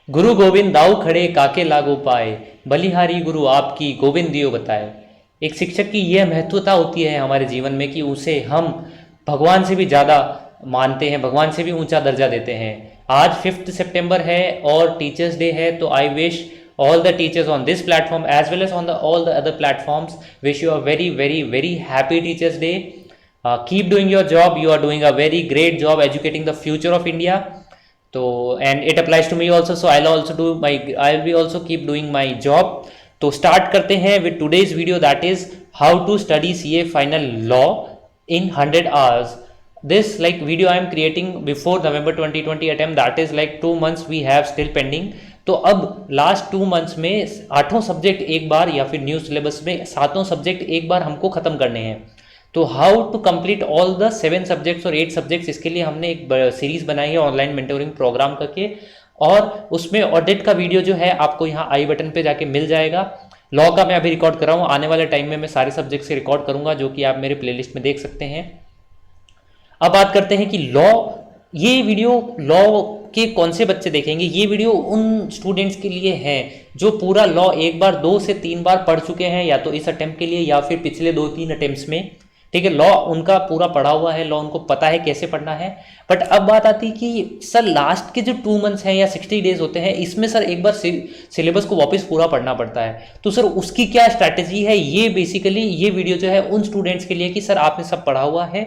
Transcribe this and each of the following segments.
गुरु गोविंद दाऊ खड़े काके लागो पाए, बलिहारी गुरु आपकी गोविंद दियो बताए। एक शिक्षक की यह महत्वता होती है हमारे जीवन में कि उसे हम भगवान से भी ज़्यादा मानते हैं, भगवान से भी ऊंचा दर्जा देते हैं। आज 5 सितंबर है और टीचर्स डे है, तो I wish all the teachers on this platform as well as on all the other platforms, wish you a very happy teachers day. Keep doing your job, you are doing a very great job educating the future of India. So and it applies to me also, so I'll be also keep doing my job. तो start करते हैं with today's video, that is how to study CA final law in 100 hours. This like video I am creating before November 2020 attempt, that is like 2 months we have still pending. तो अब last 2 months में 8 subject एक बार, या फिर new syllabus में 7 subject एक बार हमको खत्म करने हैं। तो how to complete all the 7 subjects और 8 सब्जेक्ट्स, इसके लिए हमने एक सीरीज बनाई है ऑनलाइन मेंटोरिंग प्रोग्राम करके, और उसमें ऑडिट का वीडियो जो है आपको यहाँ आई बटन पे जाके मिल जाएगा। लॉ का मैं अभी रिकॉर्ड कर रहा हूँ, आने वाले टाइम में मैं सारे सब्जेक्ट से रिकॉर्ड करूंगा, जो कि आप मेरे प्लेलिस्ट में देख सकते हैं। अब बात करते हैं कि लॉ, ये वीडियो लॉ के कौन से बच्चे देखेंगे। ये वीडियो उन स्टूडेंट्स के लिए है जो पूरा लॉ एक बार 2 से 3 बार पढ़ चुके हैं, या तो इस अटेम्प्ट के लिए या फिर पिछले 2-3 अटेम्प्ट्स में। ठीक है, लॉ उनका पूरा पढ़ा हुआ है, लॉ उनको पता है कैसे पढ़ना है। बट अब बात आती है कि सर लास्ट के जो 2 मंथ्स हैं या 60 डेज होते हैं, इसमें सर एक बार सिलेबस को वापस पूरा पढ़ना पड़ता है, तो सर उसकी क्या स्ट्रैटेजी है। ये बेसिकली ये वीडियो जो है उन स्टूडेंट्स के लिए कि सर आपने सब पढ़ा हुआ है,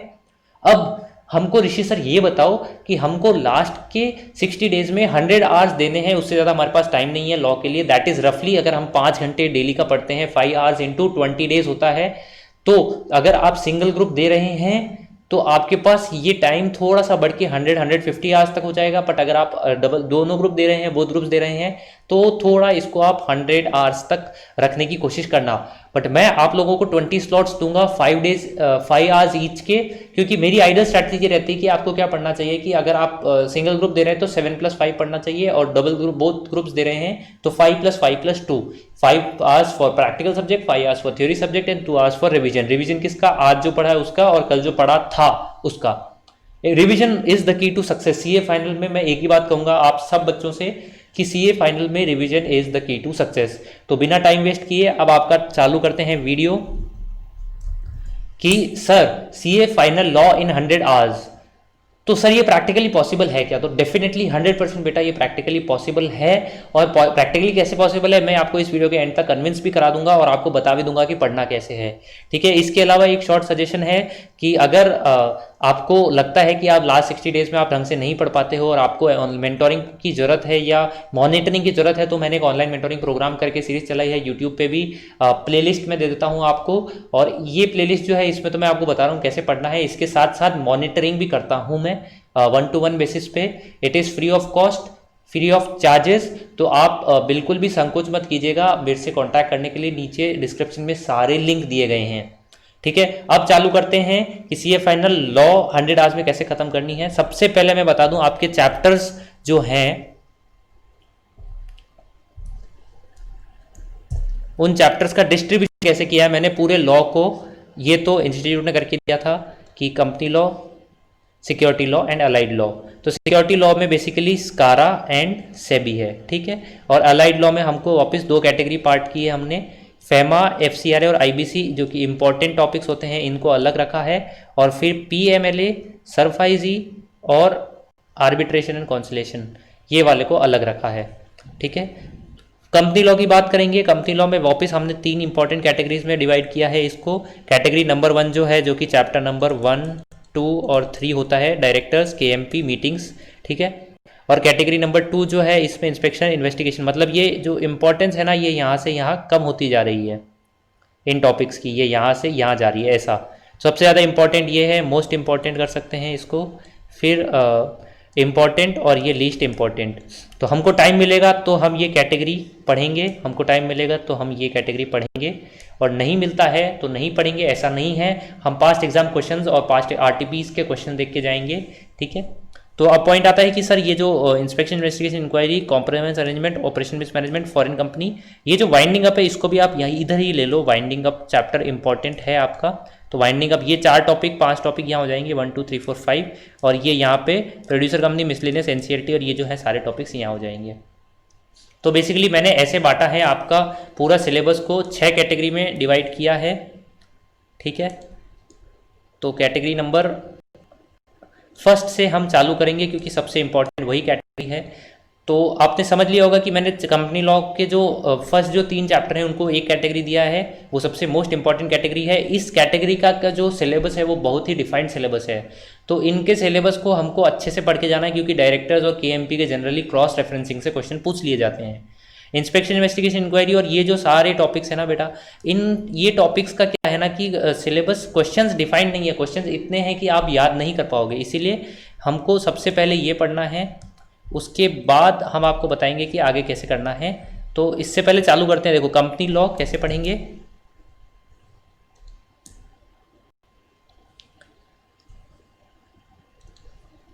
अब हमको ऋषि सर ये बताओ कि हमको लास्ट के 60 डेज में 100 आवर्स देने हैं, उससे ज़्यादा हमारे पास टाइम नहीं है लॉ के लिए। दैट इज़ रफली अगर हम 5 घंटे डेली का पढ़ते हैं, 5 आवर्स इंटू 20 डेज होता है। तो अगर आप सिंगल ग्रुप दे रहे हैं तो आपके पास ये टाइम थोड़ा सा बढ़ के 100-150 आवर्स तक हो जाएगा। बट अगर आप दोनों ग्रुप दे रहे हैं, बोथ ग्रुप्स दे रहे हैं, तो थोड़ा इसको आप 100 आवर्स तक रखने की कोशिश करना। बट मैं आप लोगों को 20 स्लॉट्स दूंगा 5 आवर्स ईच के, क्योंकि मेरी आइडियल स्ट्रैटेजी रहती है कि आपको क्या पढ़ना चाहिए कि अगर आप सिंगल ग्रुप दे रहे हैं तो 7+5 पढ़ना चाहिए, और double group both groups they रहे हैं तो 5+5+2, 5 hours for practical subject, 5 hours for theory subject and 2 hours for revision. Revision किसका? आज जो पढ़ा है उसका, और कल जो पढ़ा था उसका। Revision is the key to success. CA final में मैं एक ही बात कहूंगा आप सब बच्चों से कि सीए फाइनल में revision is the key to success. तो बिना टाइम वेस्ट किए अब आपका चालू करते हैं वीडियो कि sir CA final law in 100 hours. तो सर ये प्रैक्टिकली पॉसिबल है क्या? तो डेफिनेटली 100% बेटा ये प्रैक्टिकली पॉसिबल है। और प्रैक्टिकली कैसे पॉसिबल है मैं आपको इस वीडियो के एंड तक कन्विंस भी करा दूंगा और आपको बता भी दूंगा कि पढ़ना कैसे है। ठीक है, इसके अलावा एक शॉर्ट सजेशन है कि अगर आपको लगता है कि आप लास्ट 60 डेज में आप ढंग से नहीं पढ़ पाते हो और आपको मेंटोरिंग की जरूरत है या मॉनिटरिंग की जरूरत है, तो मैंने एक ऑनलाइन मेंटोरिंग प्रोग्राम करके सीरीज चलाई है यूट्यूब पे भी, प्लेलिस्ट में दे देता हूँ आपको। और ये प्लेलिस्ट जो है इसमें तो मैं आपको बता रहा हूँ कैसे पढ़ना है, इसके साथ साथ मॉनिटरिंग भी करता हूँ मैं 1-to-1 बेसिस पे। It is free of cost, free of charges. तो आप बिल्कुल भी संकोच मत कीजिएगा मेरे से कॉन्टैक्ट करने के लिए, नीचे डिस्क्रिप्शन में सारे लिंक दिए गए हैं। ठीक है, अब चालू करते हैं कि सीए फाइनल लॉ 100 आवर्स में कैसे खत्म करनी है। सबसे पहले मैं बता दूं आपके चैप्टर्स जो हैं उन चैप्टर्स का डिस्ट्रीब्यूशन कैसे किया है मैंने पूरे लॉ को। ये तो इंस्टीट्यूट ने करके दिया था कि company law, security law and allied law. तो सिक्योरिटी लॉ में बेसिकली स्कारा एंड सेबी है। ठीक है, और अलाइड लॉ में हमको वापस 2 कैटेगरी पार्ट की है हमने, फेमा, एफसीआरए और आईबीसी, जो कि इंपॉर्टेंट टॉपिक्स होते हैं इनको अलग रखा है। और फिर पीएमएलए, सरफाइजी और आर्बिट्रेशन एंड कॉन्सलेशन, ये वाले को अलग रखा है। ठीक है, कंपनी लॉ की बात करेंगे। कंपनी लॉ में वापस हमने 3 इंपॉर्टेंट कैटेगरीज में डिवाइड किया है इसको। कैटेगरी नंबर 1 जो है, जो कि चैप्टर नंबर 1, 2 और 3 होता है, डायरेक्टर्स, केएमपी, मीटिंग्स। ठीक है, और कैटेगरी नंबर 2 जो है इसमें इंस्पेक्शन, इन्वेस्टिगेशन। मतलब ये जो इंपॉर्टेंस है ना, ये यहाँ से यहाँ कम होती जा रही है इन टॉपिक्स की, ये यहाँ से यहाँ जा रही है ऐसा। सबसे ज़्यादा इंपॉर्टेंट ये है, मोस्ट इंपॉर्टेंट कर सकते हैं इसको, फिर इम्पॉर्टेंट और ये लीस्ट इम्पॉर्टेंट। तो हमको टाइम मिलेगा तो हम ये कैटेगरी पढ़ेंगे, हमको टाइम मिलेगा तो हम ये कैटेगरी पढ़ेंगे, और नहीं मिलता है तो नहीं पढ़ेंगे, ऐसा नहीं है। हम पास्ट एग्जाम क्वेश्चंस और पास्ट आरटीपीस के क्वेश्चन देख के जाएंगे। ठीक है, तो अब पॉइंट आता है कि सर ये जो inspection, investigation, inquiry, compromise arrangement, operation based management, foreign company, ये जो वाइंडिंग अप है इसको भी आप यहीं इधर ही ले लो। वाइंडिंग अप चैप्टर इंपॉर्टेंट है आपका, तो वाइंडिंग अप ये 4 टॉपिक 5 टॉपिक यहाँ हो जाएंगे, 1 2 3 4 5, और ये यहाँ पे प्रोड्यूसर कंपनी, मिसलेनियस, एनसीईआरटी, और ये जो है सारे टॉपिक्स यहाँ हो जाएंगे। तो बेसिकली मैंने ऐसे बांटा है, आपका पूरा सिलेबस को 6 कैटेगरी में डिवाइड किया है, ठीक है। तो कैटेगरी नंबर फर्स्ट से हम चालू करेंगे क्योंकि सबसे इंपॉर्टेंट वही कैटेगरी है। तो आपने समझ लिया होगा कि मैंने कंपनी लॉ के जो फर्स्ट जो 3 चैप्टर हैं उनको एक कैटेगरी दिया है, वो सबसे मोस्ट इंपॉर्टेंट कैटेगरी है। इस कैटेगरी का जो सिलेबस है वो बहुत ही डिफाइंड सिलेबस है, तो इनके सिलेबस को हमको अच्छे से पढ़ के जाना है, क्योंकि डायरेक्टर्स और केएमपी के जनरली क्रॉस रेफरेंसिंग से क्वेश्चन पूछ लिए जाते हैं। इंस्पेक्शन, इन्वेस्टिगेशन, इंक्वायरी और ये जो सारे टॉपिक्स है ना बेटा, ये टॉपिक्स का क्या है ना कि सिलेबस क्वेश्चंस डिफाइंड नहीं है, क्वेश्चंस इतने हैं कि आप याद नहीं कर पाओगे, इसीलिए हमको सबसे पहले ये पढ़ना है, उसके बाद हम आपको बताएंगे कि आगे कैसे करना है। तो इससे पहले चालू करते हैं। देखो कंपनी लॉ कैसे पढ़ेंगे,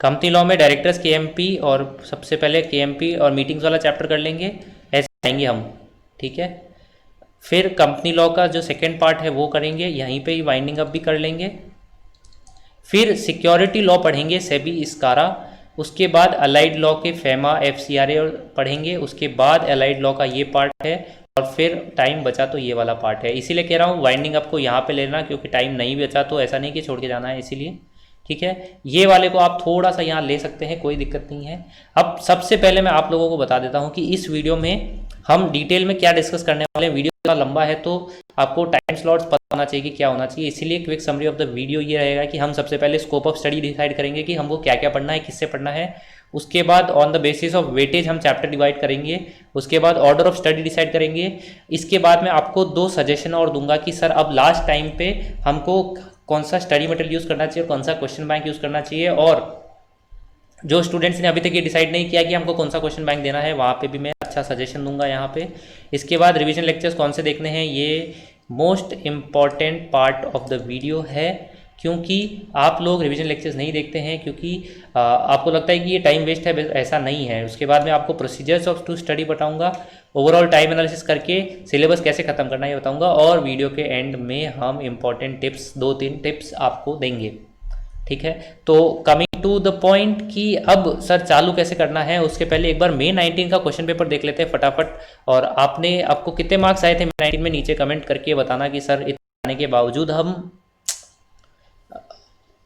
कंपनी लॉ में डायरेक्टर्स, केएमपी, और सबसे पहले केएमपी और मीटिंग्स वाला चैप्टर कर लेंगे, ऐसे आएंगे हम, ठीक है। फिर कंपनी लॉ का जो सेकेंड पार्ट है वो करेंगे, यहीं पे ही वाइंडिंग अप भी कर लेंगे। फिर सिक्योरिटी लॉ पढ़ेंगे, सेबी, इस्कारा। उसके बाद अलाइड लॉ के फेमा, एफसीआरए पढ़ेंगे। उसके बाद अलाइड लॉ का ये पार्ट है, और फिर टाइम बचा तो ये वाला पार्ट है। इसीलिए कह रहा हूँ वाइंडिंग अप को यहाँ पे लेना, क्योंकि टाइम नहीं बचा तो ऐसा नहीं कि छोड़ के जाना है, इसीलिए, ठीक है। ये वाले को आप थोड़ा सा यहाँ ले सकते हैं, कोई दिक्कत नहीं है। अब सबसे पहले मैं आप लोगों को बता देता हूँ कि इस वीडियो में हम डिटेल में क्या डिस्कस करने वाले हैं। वीडियो थोड़ा लंबा है तो आपको टाइम स्लॉट्स पता होना चाहिए कि क्या होना चाहिए, इसीलिए quick summary of the video ये रहेगा कि हम सबसे पहले स्कोप ऑफ स्टडी डिसाइड करेंगे कि हमको क्या क्या पढ़ना है, किससे पढ़ना है। उसके बाद on the basis of weightage हम चैप्टर डिवाइड करेंगे। उसके बाद ऑर्डर ऑफ स्टडी डिसाइड करेंगे। इसके बाद मैं आपको 2 सजेशन और दूंगा कि सर अब लास्ट टाइम पे हमको कौन सा स्टडी मटेरियल यूज़ करना चाहिए, कौन सा क्वेश्चन बैंक यूज़ करना चाहिए। और जो स्टूडेंट्स ने अभी तक ये डिसाइड नहीं किया कि हमको कौन सा क्वेश्चन बैंक देना है, वहाँ पे भी मैं अच्छा सजेशन दूंगा यहाँ पे। इसके बाद रिवीजन लेक्चर्स कौन से देखने हैं, ये most important part of the video है, क्योंकि आप लोग रिवीजन लेक्चर्स नहीं देखते हैं, क्योंकि आपको लगता है कि ये टाइम वेस्ट है, ऐसा नहीं है। उसके बाद मैं आपको प्रोसीजर्स ऑफ टू स्टडी बताऊंगा, ओवरऑल टाइम एनालिसिस करके सिलेबस कैसे ख़त्म करना है ये बताऊंगा, और वीडियो के एंड में हम इंपॉर्टेंट टिप्स 2-3 टिप्स आपको देंगे, ठीक है। तो कमिंग टू द पॉइंट कि अब सर चालू कैसे करना है, उसके पहले एक बार मे 19 का क्वेश्चन पेपर देख लेते हैं फटाफट। और आपको कितने मार्क्स आए थे मे 19 में, नीचे कमेंट करके बताना कि सर इतने आने के बावजूद हम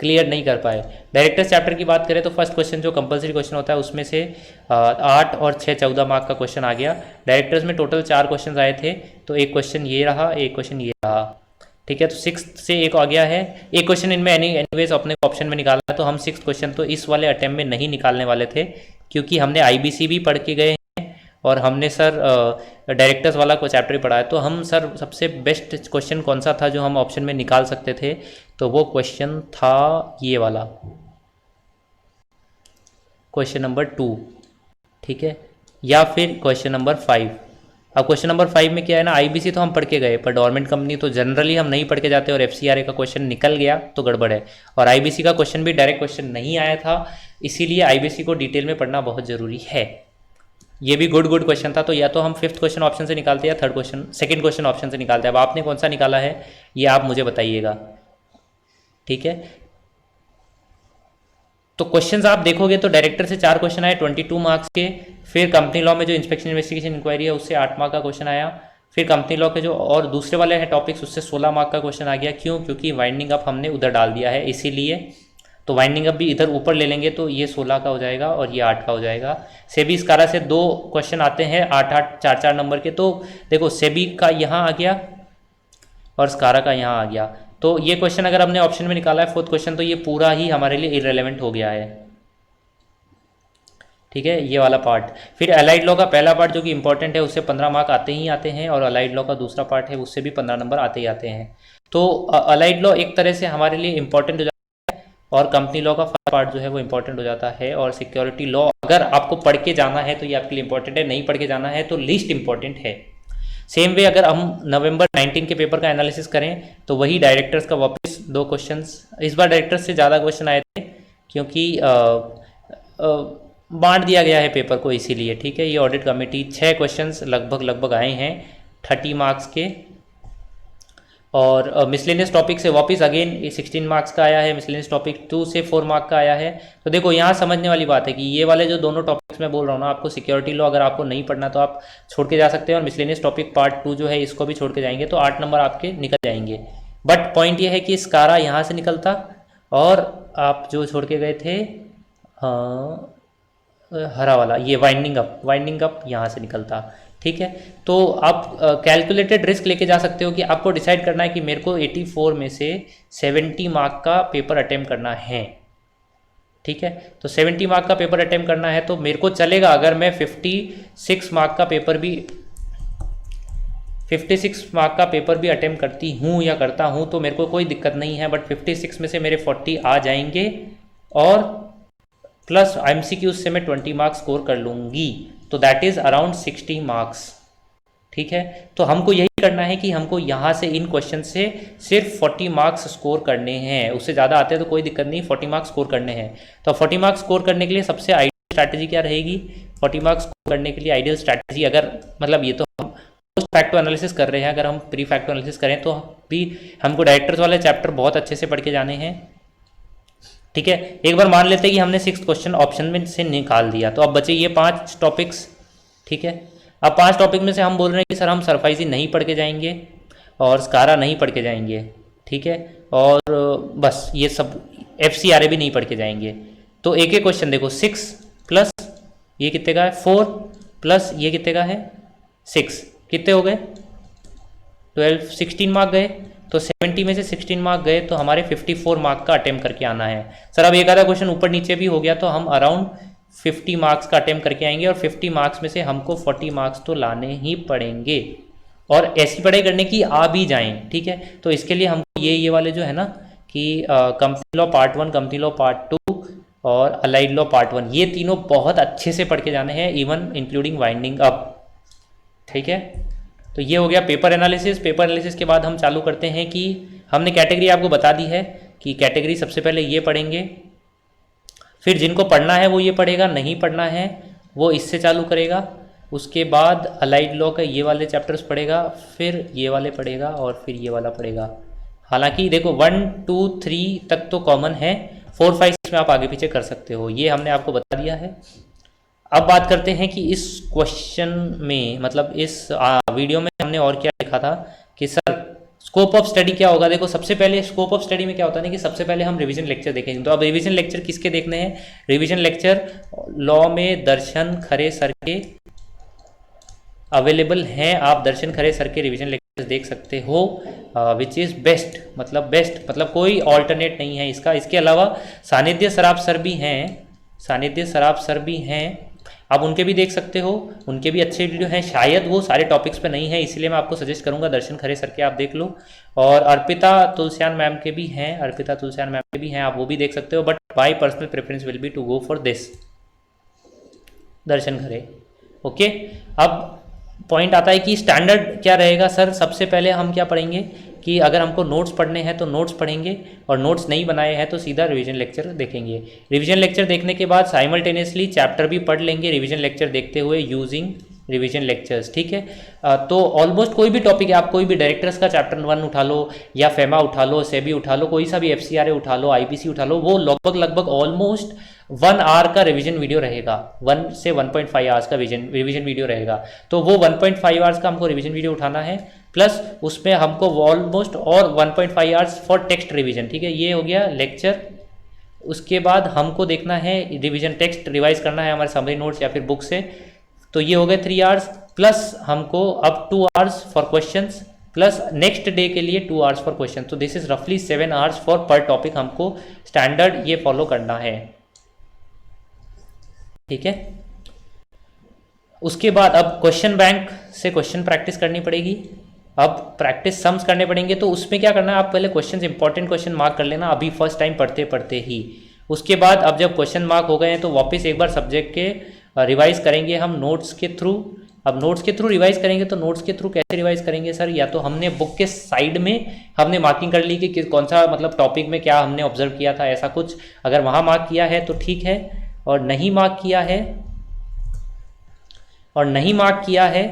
क्लियर नहीं कर पाए। डायरेक्टर्स चैप्टर की बात करें तो फर्स्ट क्वेश्चन जो कंपलसरी क्वेश्चन होता है उसमें से 8 और 6 14 मार्क का क्वेश्चन आ गया। डायरेक्टर्स में टोटल 4 क्वेश्चन आए थे, तो एक क्वेश्चन ये रहा, एक क्वेश्चन ये रहा, ठीक है। तो 6 से एक आ गया है, एक क्वेश्चन इनमें एनीवेज अपने ऑप्शन में निकालना है, तो हम 6 क्वेश्चन तो इस वाले अटेम्प्ट में नहीं निकालने वाले थे, क्योंकि हमने आईबीसी भी पढ़ के गए हैं और हमने सर डायरेक्टर्स वाला को चैप्टर पढ़ा है। तो हम सर सबसे बेस्ट क्वेश्चन कौन सा था जो हम ऑप्शन में निकाल सकते थे, तो वो क्वेश्चन था ये वाला, क्वेश्चन नंबर 2, ठीक है, या फिर क्वेश्चन नंबर 5। अब क्वेश्चन नंबर 5 में क्या है ना, आईबीसी तो हम पढ़ के गए, पर डोरमेंट कंपनी तो जनरली हम नहीं पढ़ के जाते, और एफसीआरए का क्वेश्चन निकल गया तो गड़बड़ है। और आईबीसी का क्वेश्चन भी डायरेक्ट क्वेश्चन नहीं आया था, इसीलिए आईबीसी को डिटेल में पढ़ना बहुत ज़रूरी है। ये भी गुड क्वेश्चन था, तो या तो हम 5th क्वेश्चन ऑप्शन से निकालते हैं या सेकंड क्वेश्चन ऑप्शन से निकालते हैं। अब आपने कौन सा निकाला है ये आप मुझे बताइएगा, ठीक है। तो क्वेश्चंस आप देखोगे तो डायरेक्टर से 4 क्वेश्चन आए 22 मार्क्स के, फिर कंपनी लॉ में जो इंस्पेक्शन, इन्वेस्टिगेशन, इंक्वायरी है उससे 8 मार्क का क्वेश्चन आया, फिर कंपनी लॉ के जो और दूसरे वाले हैं टॉपिक्स उससे 16 मार्क का क्वेश्चन आ गया। क्यों? क्योंकि वाइंडिंग अप हमने उधर डाल दिया है, इसीलिए। तो वाइंडिंग अप भी इधर ऊपर ले लेंगे तो ये 16 का हो जाएगा और ये 8 का हो जाएगा। सेबी स्कारा से 2 क्वेश्चन आते हैं 8-8 4-4 नंबर के, तो देखो सेबी का यहाँ आ गया और स्कारा का यहाँ आ गया, तो ये क्वेश्चन अगर हमने ऑप्शन में निकाला है 4th क्वेश्चन, तो ये पूरा ही हमारे लिए इररेलेवेंट हो गया है, ठीक है, ये वाला पार्ट। फिर अलाइड लॉ का पहला पार्ट जो कि इंपॉर्टेंट है उससे 15 मार्क आते ही आते हैं, और अलाइड लॉ का दूसरा पार्ट है उससे भी 15 नंबर आते ही आते हैं। तो अलाइड लॉ एक तरह से हमारे लिए इंपॉर्टेंट हो जाता है, और कंपनी लॉ का फर्स्ट पार्ट जो है वो इंपॉर्टेंट हो जाता है। और सिक्योरिटी लॉ अगर आपको पढ़ के जाना है तो ये आपके लिए इंपॉर्टेंट है, नहीं पढ़ के जाना है तो लीस्ट इंपॉर्टेंट है। सेम वे अगर हम नवंबर 19 के पेपर का एनालिसिस करें तो वही डायरेक्टर्स का वापस 2 क्वेश्चंस, इस बार डायरेक्टर्स से ज़्यादा क्वेश्चन आए थे क्योंकि बांट दिया गया है पेपर को, इसीलिए, ठीक है। ये ऑडिट कमेटी 6 क्वेश्चंस लगभग आए हैं 30 मार्क्स के। और मिसलेनियस टॉपिक से वापस अगेन 16 मार्क्स का आया है, मिसलेनियस टॉपिक 2 से 4 मार्क का आया है। तो देखो यहाँ समझने वाली बात है कि ये वाले जो दोनों टॉपिक्स मैं बोल रहा हूँ ना, आपको सिक्योरिटी लॉ अगर आपको नहीं पढ़ना तो आप छोड़ के जा सकते हैं, और मिसलेनियस टॉपिक पार्ट 2 जो है इसको भी छोड़ के जाएंगे तो 8 नंबर आपके निकल जाएंगे। बट पॉइंट ये है कि स्कारा यहाँ से निकलता, और आप जो छोड़ के गए थे हरा वाला ये वाइंडिंग अप यहाँ से निकलता। ठीक है, तो आप कैलकुलेटेड रिस्क लेके जा सकते हो कि आपको डिसाइड करना है कि मेरे को 84 में से 70 मार्क का पेपर अटेम्प्ट करना है। ठीक है, तो 70 मार्क का पेपर अटेम्प्ट करना है तो मेरे को चलेगा अगर मैं 56 मार्क का पेपर भी अटेम्प्ट करती हूँ या करता हूँ तो मेरे को कोई दिक्कत नहीं है। बट 56 में से मेरे 40 आ जाएंगे और प्लस MCQ से मैं 20 मार्क्स स्कोर कर लूँगी, तो दैट इज़ अराउंड 60 मार्क्स। ठीक है, तो हमको यही करना है कि हमको यहाँ से इन क्वेश्चन से सिर्फ 40 मार्क्स स्कोर करने हैं, उससे ज़्यादा आते हैं तो कोई दिक्कत नहीं, 40 मार्क्स स्कोर करने हैं। तो 40 मार्क्स स्कोर करने के लिए सबसे आइडियल स्ट्रैटेजी क्या रहेगी? 40 मार्क्स स्कोर करने के लिए आइडियल स्ट्रैटेजी, अगर मतलब ये तो हम पोस्ट फैक्टो एनालिसिस कर रहे हैं, अगर हम प्री फैक्टो एनालिसिस करें तो भी हमको डायरेक्टर्स वाले चैप्टर बहुत अच्छे से पढ़ के जाने हैं। ठीक है, एक बार मान लेते हैं कि हमने 6th क्वेश्चन ऑप्शन में से निकाल दिया, तो अब बचे ये 5 टॉपिक्स। ठीक है, अब 5 टॉपिक में से हम बोल रहे हैं कि सर हम सरफाइजी नहीं पढ़ के जाएंगे और स्कारा नहीं पढ़ के जाएंगे। ठीक है, और बस ये सब FCRA भी नहीं पढ़ के जाएंगे। तो एक एक क्वेश्चन देखो, 6 प्लस ये कितने का है 4 प्लस ये कितने का है 6, कितने हो गए 12, 16 मार्क गए। तो 70 में से 16 मार्क गए तो हमारे 54 मार्क का अटेम्प्ट करके आना है। सर अब एक आधा क्वेश्चन ऊपर नीचे भी हो गया तो हम अराउंड 50 मार्क्स का अटेम्प्ट करके आएंगे, और 50 मार्क्स में से हमको 40 मार्क्स तो लाने ही पड़ेंगे, और ऐसी पढ़ाई करने की आ भी जाएं। ठीक है, तो इसके लिए हमको ये वाले जो है ना कि company law part 1, company law part 2 और अलाइड लॉ पार्ट 1, ये तीनों बहुत अच्छे से पढ़ के जाने हैं, इवन इंक्लूडिंग वाइंडिंग अप। ठीक है, तो ये हो गया पेपर एनालिसिस। पेपर एनालिसिस के बाद हम चालू करते हैं कि हमने कैटेगरी आपको बता दी है कि कैटेगरी सबसे पहले ये पढ़ेंगे, फिर जिनको पढ़ना है वो ये पढ़ेगा, नहीं पढ़ना है वो इससे चालू करेगा। उसके बाद अलाइड लॉ का ये वाले चैप्टर्स पढ़ेगा, फिर ये वाले पढ़ेगा और फिर ये वाला पढ़ेगा। हालांकि देखो 1, 2, 3 तक तो कॉमन है, 4, 5 में आप आगे पीछे कर सकते हो, ये हमने आपको बता दिया है। अब बात करते हैं कि इस क्वेश्चन में मतलब इस वीडियो में हमने और क्या लिखा था कि सर स्कोप ऑफ स्टडी क्या होगा। देखो सबसे पहले स्कोप ऑफ स्टडी में क्या होता है ना कि सबसे पहले हम रिवीजन लेक्चर देखेंगे। तो अब रिवीजन लेक्चर किसके देखने हैं? रिवीजन लेक्चर लॉ में दर्शन खरे सर के अवेलेबल हैं, आप दर्शन खरे सर के रिवीजन लेक्चर देख सकते हो, विच इज़ बेस्ट मतलब कोई ऑल्टरनेट नहीं है इसका। इसके अलावा सानिध्य सराफ सर भी हैं, आप उनके भी देख सकते हो, उनके भी अच्छे वीडियो हैं। शायद वो सारे टॉपिक्स पे नहीं है, इसलिए मैं आपको सजेस्ट करूंगा दर्शन खरे सर के आप देख लो। और अर्पिता तुलसियान मैम के भी हैं, आप वो भी देख सकते हो। But my personal preference will be to go for this Darshan Khare. Okay, अब पॉइंट आता है कि स्टैंडर्ड क्या रहेगा सर। सबसे पहले हम क्या पढ़ेंगे कि अगर हमको नोट्स पढ़ने हैं तो नोट्स पढ़ेंगे, और नोट्स नहीं बनाए हैं तो सीधा रिवीजन लेक्चर देखेंगे। रिवीजन लेक्चर देखने के बाद साइमल्टेनियसली चैप्टर भी पढ़ लेंगे रिवीजन लेक्चर देखते हुए यूजिंग रिवीजन लेक्चर्स। ठीक है, तो ऑलमोस्ट कोई भी टॉपिक है, आप कोई भी डायरेक्टर्स का चैप्टर 1 उठा लो या फेमा उठा लो, सेबी उठा लो, कोई सा भी FCRA उठा लो, IPC उठा लो, वो लगभग ऑलमोस्ट 1 आवर का रिवीजन वीडियो रहेगा, 1 से 1.5 आवर्स का रिवीजन वीडियो रहेगा। तो वो 1.5 आवर्स का हमको रिवीजन वीडियो उठाना है, प्लस उसमें हमको ऑलमोस्ट और 1.5 आवर्स फॉर टेक्स्ट रिवीजन। ठीक है, ये हो गया लेक्चर। उसके बाद हमको देखना है रिवीजन टेक्स्ट रिवाइज करना है हमारे समरी नोट्स या फिर बुक से, तो ये हो गए 3 आवर्स, प्लस हमको अब 2 hours for questions, plus next day के लिए 2 आवर्स फॉर क्वेश्चन। तो दिस इज रफली 7 आवर्स फॉर पर टॉपिक, हमको स्टैंडर्ड ये फॉलो करना है। ठीक है, उसके बाद अब क्वेश्चन बैंक से क्वेश्चन प्रैक्टिस करनी पड़ेगी। अब प्रैक्टिस सम्स करने पड़ेंगे, तो उसमें क्या करना है, आप पहले क्वेश्चन इंपॉर्टेंट क्वेश्चन मार्क कर लेना अभी फर्स्ट टाइम पढ़ते ही। उसके बाद अब जब क्वेश्चन मार्क हो गए हैं तो वापस एक बार सब्जेक्ट के रिवाइज करेंगे हम नोट्स के थ्रू। अब नोट्स के थ्रू रिवाइज करेंगे तो नोट्स के थ्रू कैसे रिवाइज करेंगे सर? या तो हमने बुक के साइड में हमने मार्किंग कर ली कि कौन सा मतलब टॉपिक में क्या हमने ऑब्जर्व किया था, ऐसा कुछ अगर वहाँ मार्क किया है तो ठीक है, और नहीं मार्क किया है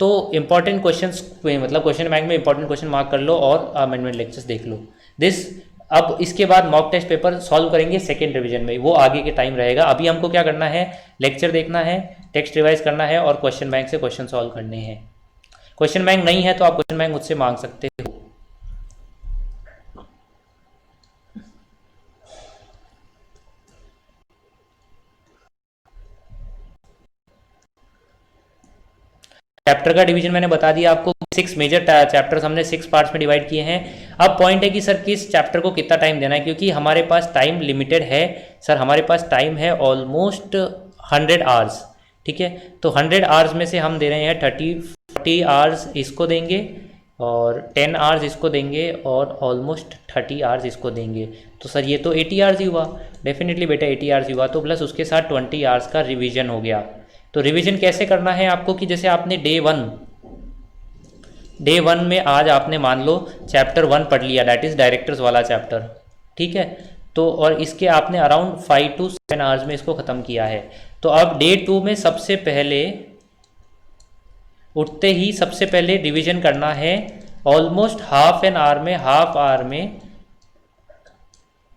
तो इंपॉर्टेंट क्वेश्चंस मतलब क्वेश्चन बैंक में इंपॉर्टेंट क्वेश्चन मार्क कर लो और अमेंडमेंट लेक्चर्स देख लो दिस। अब इसके बाद मॉक टेस्ट पेपर सॉल्व करेंगे सेकेंड रिवीजन में, वो आगे के टाइम रहेगा। अभी हमको क्या करना है, लेक्चर देखना है, टेक्स्ट रिवाइज करना है और क्वेश्चन बैंक से क्वेश्चन सॉल्व करने हैं। क्वेश्चन बैंक नहीं है तो आप क्वेश्चन बैंक मुझसे मांग सकते हो। चैप्टर का डिवीजन मैंने बता दिया आपको, 6 मेजर चैप्टर्स हमने 6 पार्ट्स में डिवाइड किए हैं। अब पॉइंट है कि सर किस चैप्टर को कितना टाइम देना है, क्योंकि हमारे पास टाइम लिमिटेड है सर, हमारे पास टाइम है ऑलमोस्ट 100 आवर्स, ठीक है। तो 100 आवर्स में से हम दे रहे हैं 40 आवर्स इसको देंगे और 10 आवर्स इसको देंगे और ऑलमोस्ट 30 आवर्स इसको देंगे। तो सर ये तो 80 आवर्स ही हुआ, डेफिनेटली बेटा 80 आवर्स ही हुआ। तो प्लस उसके साथ 20 आवर्स का रिवीजन हो गया। तो रिवीजन कैसे करना है आपको कि जैसे आपने डे वन में आज आपने मान लो चैप्टर 1 पढ़ लिया, दैट इज़ डायरेक्टर्स वाला चैप्टर, ठीक है। तो और इसके आपने अराउंड 5 to 7 आवर्स में इसको ख़त्म किया है। तो अब डे 2 में सबसे पहले उठते ही सबसे पहले रिवीजन करना है ऑलमोस्ट हाफ आवर में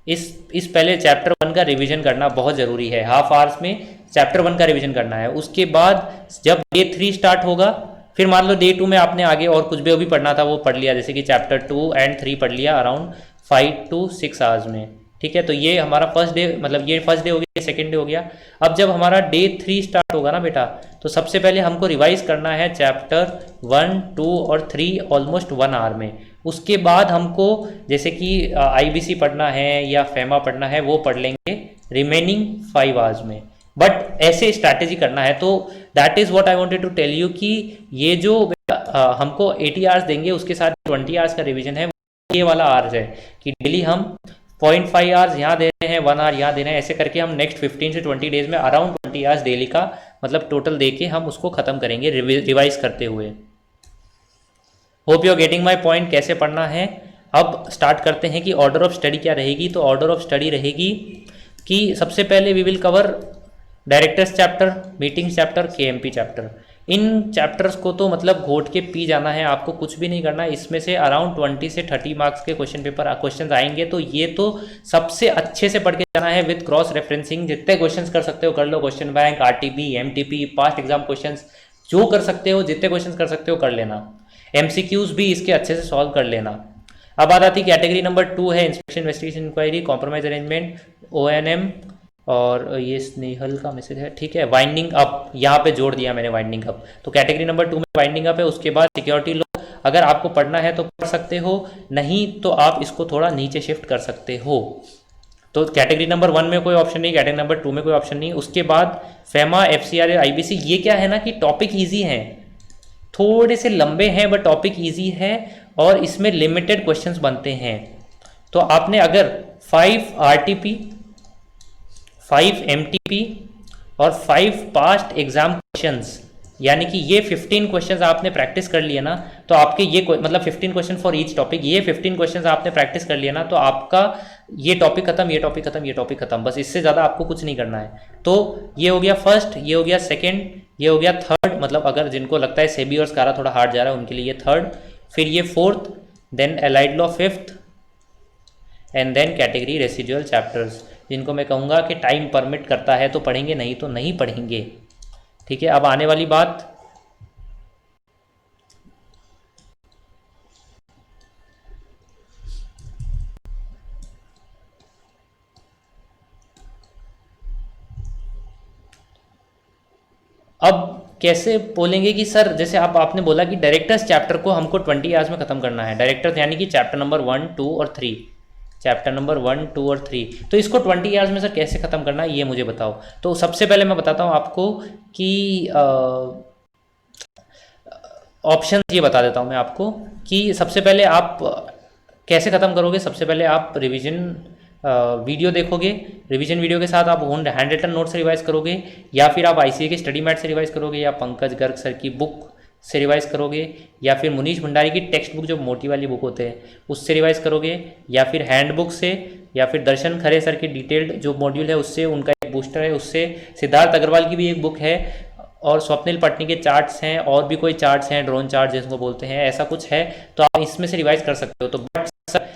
इस पहले चैप्टर 1 का रिवीजन करना बहुत ज़रूरी है। हाफ आवर्स में चैप्टर 1 का रिवीजन करना है। उसके बाद जब डे 3 स्टार्ट होगा, फिर मान लो डे 2 में आपने आगे और कुछ भी पढ़ना था वो पढ़ लिया, जैसे कि चैप्टर 2 and 3 पढ़ लिया अराउंड 5 to 6 आवर्स में, ठीक है। तो ये हमारा फर्स्ट डे, मतलब ये फर्स्ट डे हो गया, सेकेंड डे हो गया। अब जब हमारा डे 3 स्टार्ट होगा ना बेटा, तो सबसे पहले हमको रिवाइज करना है चैप्टर 1, 2 और 3 ऑलमोस्ट 1 आवर में। उसके बाद हमको जैसे कि IBC पढ़ना है या फेमा पढ़ना है वो पढ़ लेंगे रिमेनिंग 5 आवर्स में। बट ऐसे स्ट्रैटेजी करना है। तो that is what I wanted to tell you कि ये जो हमको 80 आवर्स देंगे उसके साथ 20 आवर्स का रिवीजन है, ये वाला आवर्स है कि डेली हम 0.5 आवर्स यहाँ दे रहे हैं, 1 आवर यहाँ दे रहे हैं, ऐसे करके हम नेक्स्ट 15 से 20 डेज में अराउंड 20 आवर्स डेली का मतलब टोटल दे के हम उसको ख़त्म करेंगे रिवाइज करते हुए। Hope you are getting my point, कैसे पढ़ना है। अब स्टार्ट करते हैं कि ऑर्डर ऑफ स्टडी क्या रहेगी। तो ऑर्डर ऑफ स्टडी रहेगी कि सबसे पहले we will cover directors chapter, meetings chapter, KMP chapter. इन चैप्टर्स को तो मतलब घोट के पी जाना है, आपको कुछ भी नहीं करना। इसमें से अराउंड 20 से 30 मार्क्स के क्वेश्चन आएंगे। तो ये तो सबसे अच्छे से पढ़ के जाना है विद क्रॉस रेफरेंसिंग। जितने क्वेश्चन कर सकते हो कर लो, question bank, RTP, MTP, past exam question जो कर सकते हो, जितने क्वेश्चन कर सकते हो कर लेना। MCQs भी इसके अच्छे से सॉल्व कर लेना। अब बात आती कैटेगरी नंबर 2 है inspection, investigation, inquiry, compromise arrangement, ONM और ये स्नेहल का मैसेज है, ठीक है। वाइंडिंग अप यहाँ पे जोड़ दिया मैंने, वाइंडिंग अप। तो कैटेगरी नंबर 2 में वाइंडिंग अप है। उसके बाद सिक्योरिटी लॉ, अगर आपको पढ़ना है तो पढ़ सकते हो, नहीं तो आप इसको थोड़ा नीचे शिफ्ट कर सकते हो। तो कैटेगरी नंबर 1 में कोई ऑप्शन नहीं, कैटेगरी नंबर 2 में कोई ऑप्शन नहीं। उसके बाद फेमा, FCR, IBC, ये क्या है ना कि टॉपिक ईजी हैं, थोड़े से लंबे हैं बट टॉपिक ईजी है और इसमें लिमिटेड क्वेश्चंस बनते हैं। तो आपने अगर 5 RTP, 5 MTP और 5 पास्ट एग्जाम क्वेश्चंस, यानी कि ये 15 क्वेश्चंस आपने प्रैक्टिस कर लिया ना, तो आपके ये मतलब 15 क्वेश्चन फॉर ईच टॉपिक, ये 15 क्वेश्चंस आपने प्रैक्टिस कर लिया ना, तो आपका ये टॉपिक खत्म, ये टॉपिक खत्म, ये टॉपिक खत्म। बस इससे ज़्यादा आपको कुछ नहीं करना है। तो ये हो गया फर्स्ट, ये हो गया सेकेंड, ये हो गया थर्ड, मतलब अगर जिनको लगता है सेबी और स्कारा थोड़ा हार्ड जा रहा है उनके लिए ये थर्ड, फिर ये fourth, then allied law fifth, and then category residual chapters, जिनको मैं कहूँगा कि टाइम परमिट करता है तो पढ़ेंगे, नहीं तो नहीं पढ़ेंगे, ठीक है। अब आने वाली बात, अब कैसे बोलेंगे कि सर जैसे आपने बोला कि डायरेक्टर्स चैप्टर को हमको 20 आवर्स में ख़त्म करना है, डायरेक्टर्स यानी कि चैप्टर नंबर 1, 2 और 3, चैप्टर नंबर 1, 2 और 3। तो इसको 20 आवर्स में सर कैसे ख़त्म करना है ये मुझे बताओ। तो सबसे पहले मैं बताता हूँ आपको कि ऑप्शन ये बता देता हूँ मैं आपको कि सबसे पहले आप कैसे ख़त्म करोगे। सबसे पहले आप रिवीजन वीडियो देखोगे, रिवीजन वीडियो के साथ आप हैंड रिटन नोट से रिवाइज करोगे, या फिर आप ICA के स्टडी मैट से रिवाइज करोगे, या पंकज गर्ग सर की बुक से रिवाइज करोगे, या फिर मुनीश भंडारी की टेक्स्ट बुक जो मोटी वाली बुक होते हैं उससे रिवाइज करोगे, या फिर हैंड बुक से, या फिर दर्शन खरे सर की डिटेल्ड जो मॉड्यूल है उससे, उनका एक बूस्टर है उससे, सिद्धार्थ अग्रवाल की भी एक बुक है और स्वप्निल पटनी के चार्ट्स हैं, और भी कोई चार्ट्स हैं, ड्रोन चार्ट जिसको बोलते हैं, ऐसा कुछ है तो आप इसमें से रिवाइज कर सकते हो। तो बट सर